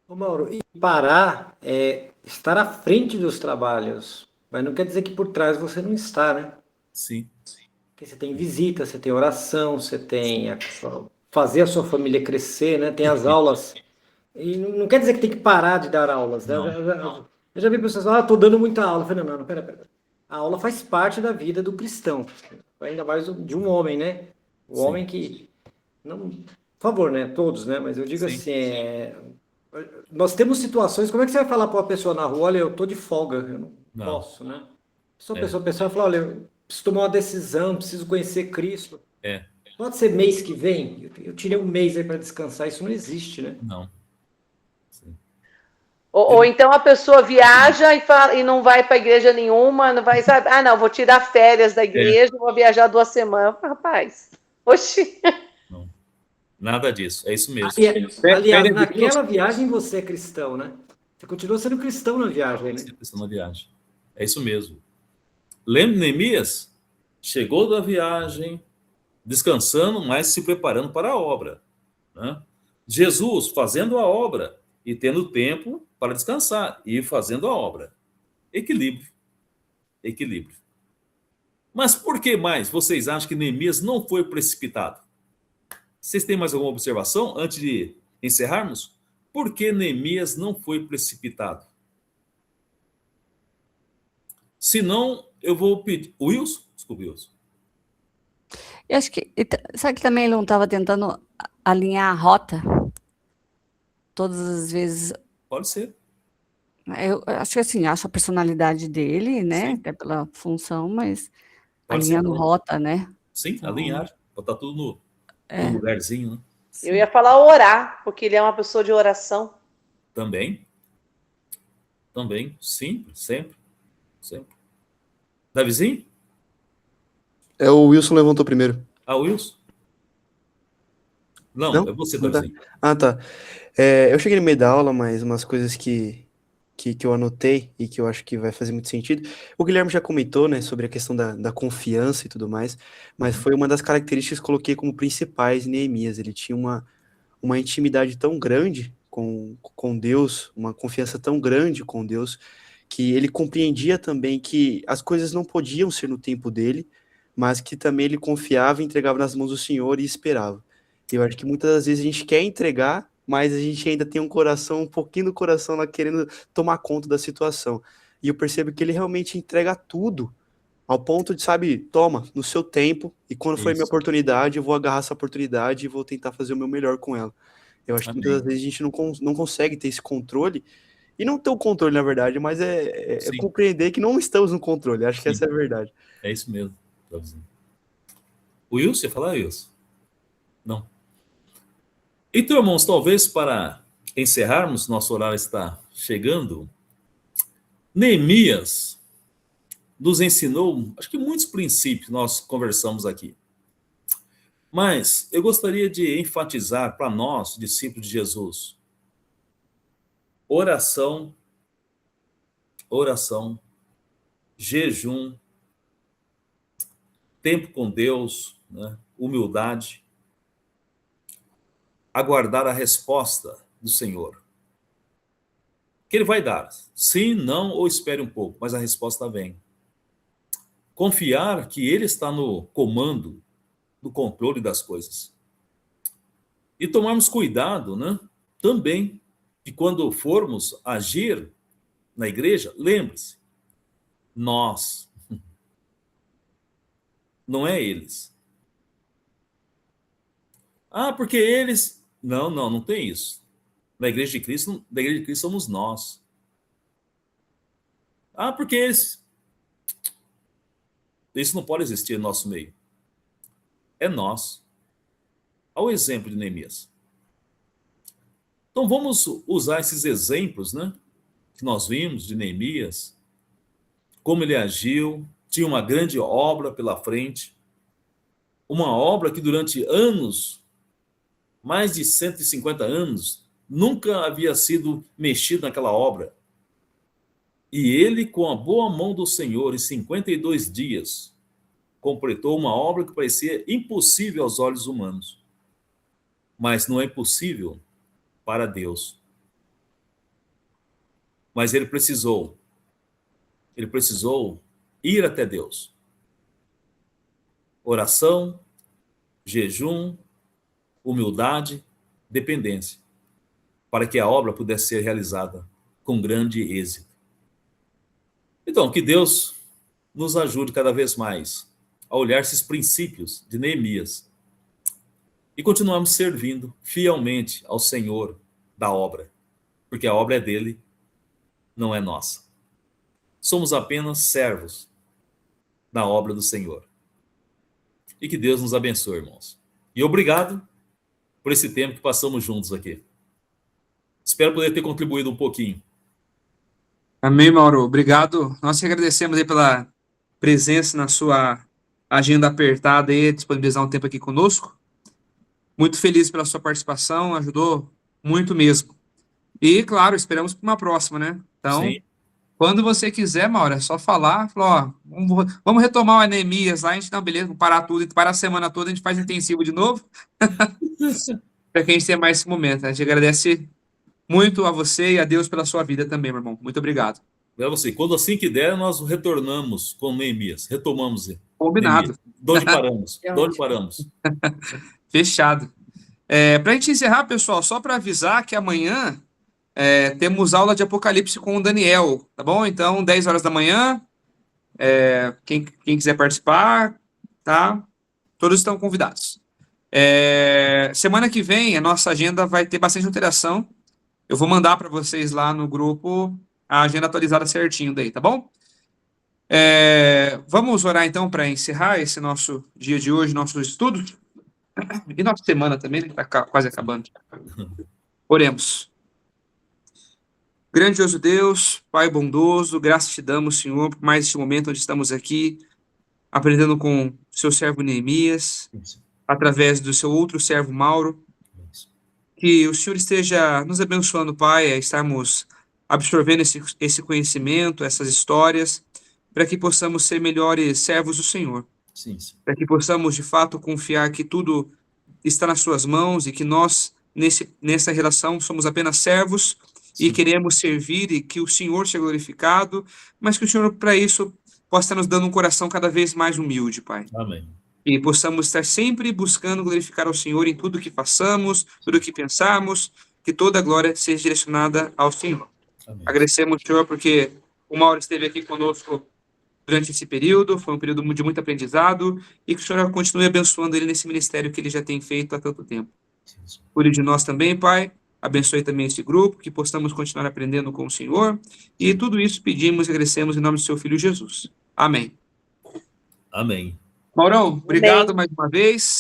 Ô Mauro, e parar é estar à frente dos trabalhos, mas não quer dizer que por trás você não está, né? Sim. Porque você tem visita, você tem oração, você tem fazer a sua família crescer, né? Tem as aulas. E não quer dizer que tem que parar de dar aulas, né? Eu já vi pessoas falar, tô dando muita aula. Eu falei, não, pera. A aula faz parte da vida do cristão, ainda mais de um homem, né? O homem que... Não, por favor, né? Todos, né? Mas eu digo assim, nós temos situações, como é que você vai falar para uma pessoa na rua, olha, eu tô de folga, eu não posso, né? A pessoa fala, olha, eu preciso tomar uma decisão, preciso conhecer Cristo. Pode ser mês que vem, eu tirei um mês aí para descansar, isso não existe, né? Não. Ou então a pessoa viaja e não vai para igreja nenhuma, não vai, sabe? Ah, não, vou tirar férias da igreja, vou viajar 2 semanas. Rapaz, oxi. Não. Nada disso, é isso mesmo. Aliás, naquela viagem você é cristão, né? Você continua sendo cristão na viagem, né? Cristão na viagem. É isso mesmo. Lembra Neemias? Chegou da viagem, descansando, mas se preparando para a obra, né? Jesus fazendo a obra e tendo tempo para descansar e fazendo a obra. Equilíbrio. Equilíbrio. Mas por que mais vocês acham que Neemias não foi precipitado? Vocês têm mais alguma observação antes de encerrarmos? Por que Neemias não foi precipitado? Se não, eu vou pedir... Wilson? Desculpe, Wilson. Eu acho que... Sabe que também ele não estava tentando alinhar a rota? Todas as vezes... Pode ser. Eu acho que assim, acho a personalidade dele, né? Até pela função, mas Pode alinhando ser, rota, né? Sim, Então, alinhar. Botar tudo no lugarzinho, né? Eu ia falar orar, porque ele é uma pessoa de oração. Também. Sim, sempre. Davizinho? O Wilson levantou primeiro. Wilson? Não, Não? é você, Não tá. Davizinho. Tá. Eu cheguei no meio da aula, mas umas coisas que eu anotei e que eu acho que vai fazer muito sentido. O Guilherme já comentou, né, sobre a questão da confiança e tudo mais, mas foi uma das características que eu coloquei como principais em Neemias. Ele tinha uma intimidade tão grande com Deus, uma confiança tão grande com Deus, que ele compreendia também que as coisas não podiam ser no tempo dele, mas que também ele confiava e entregava nas mãos do Senhor e esperava. Eu acho que muitas das vezes a gente quer entregar, mas a gente ainda tem um pouquinho do coração lá querendo tomar conta da situação. E eu percebo que ele realmente entrega tudo, ao ponto de, sabe, toma, no seu tempo, e quando for a minha oportunidade, eu vou agarrar essa oportunidade e vou tentar fazer o meu melhor com ela. Eu acho que muitas das vezes a gente não consegue ter esse controle, e não ter o controle, na verdade, mas é compreender que não estamos no controle. Acho que essa é a verdade. É isso mesmo. O Wilson, você ia falar, Wilson? Não. Então, irmãos, talvez para encerrarmos, nosso horário está chegando, Neemias nos ensinou, acho que muitos princípios nós conversamos aqui. Mas eu gostaria de enfatizar para nós, discípulos de Jesus, oração, jejum tempo com Deus, né? Humildade, aguardar a resposta do Senhor. Que Ele vai dar. Sim, não, ou espere um pouco, mas a resposta vem. Confiar que Ele está no comando, no controle das coisas. E tomarmos cuidado, né? Também, que quando formos agir na igreja, lembre-se, nós, não é eles. Ah, porque eles... Não tem isso. Da igreja de Cristo somos nós. Ah, porque eles... Isso não pode existir no nosso meio. É nós. Olha o exemplo de Neemias. Então vamos usar esses exemplos, né, que nós vimos de Neemias, como ele agiu, tinha uma grande obra pela frente, uma obra que durante anos, mais de 150 anos, nunca havia sido mexido naquela obra. E ele, com a boa mão do Senhor, em 52 dias, completou uma obra que parecia impossível aos olhos humanos. Mas não é impossível para Deus. Mas ele precisou ir até Deus. Oração, jejum, humildade, dependência, para que a obra pudesse ser realizada com grande êxito. Então, que Deus nos ajude cada vez mais a olhar esses princípios de Neemias e continuarmos servindo fielmente ao Senhor da obra, porque a obra é dele, não é nossa. Somos apenas servos da obra do Senhor. E que Deus nos abençoe, irmãos. E obrigado por esse tempo que passamos juntos aqui. Espero poder ter contribuído um pouquinho. Amém, Mauro. Obrigado. Nós te agradecemos aí pela presença na sua agenda apertada e disponibilizar um tempo aqui conosco. Muito feliz pela sua participação, ajudou muito mesmo. E, claro, esperamos para uma próxima, né? Então, Sim. Quando você quiser, Mauro, é só falar, ó, vamos retomar o Neemias lá, a gente, não, beleza, vamos parar tudo, para a semana toda, a gente faz intensivo de novo, para que a gente tenha mais esse momento. A gente agradece muito a você e a Deus pela sua vida também, meu irmão. Muito obrigado. É você. Quando assim que der, nós retornamos com Neemias, retomamos. Combinado. Neemias. De onde paramos? De onde paramos? Fechado. Para a gente encerrar, pessoal, só para avisar que amanhã temos aula de Apocalipse com o Daniel, tá bom? Então, 10 horas da manhã, quem quiser participar, tá? Todos estão convidados. Semana que vem, a nossa agenda vai ter bastante alteração. Eu vou mandar para vocês lá no grupo a agenda atualizada certinho daí, tá bom? Vamos orar então para encerrar esse nosso dia de hoje, nossos estudos. E nossa semana também, né? Está quase acabando. Oremos. Grandioso Deus, Pai bondoso, graças te damos, Senhor, por mais este momento onde estamos aqui, aprendendo com o seu servo Neemias, através do seu outro servo Mauro. Que o Senhor esteja nos abençoando, Pai, a estarmos absorvendo esse conhecimento, essas histórias, para que possamos ser melhores servos do Senhor. Sim. Para que possamos, de fato, confiar que tudo está nas suas mãos e que nós, nessa relação, somos apenas servos. Sim. E queremos servir e que o Senhor seja glorificado, mas que o Senhor, para isso, possa estar nos dando um coração cada vez mais humilde, Pai. Amém. E possamos estar sempre buscando glorificar ao Senhor em tudo que façamos, tudo que pensamos, que toda a glória seja direcionada ao Senhor. Amém. Agradecemos, Senhor, porque o Mauro esteve aqui conosco durante esse período, foi um período de muito aprendizado, e que o Senhor continue abençoando ele nesse ministério que ele já tem feito há tanto tempo. Cuide de nós também, Pai, abençoe também este grupo, que possamos continuar aprendendo com o Senhor, e tudo isso pedimos e agradecemos em nome do seu Filho Jesus. Amém. Amém. Maurão, obrigado mais uma vez.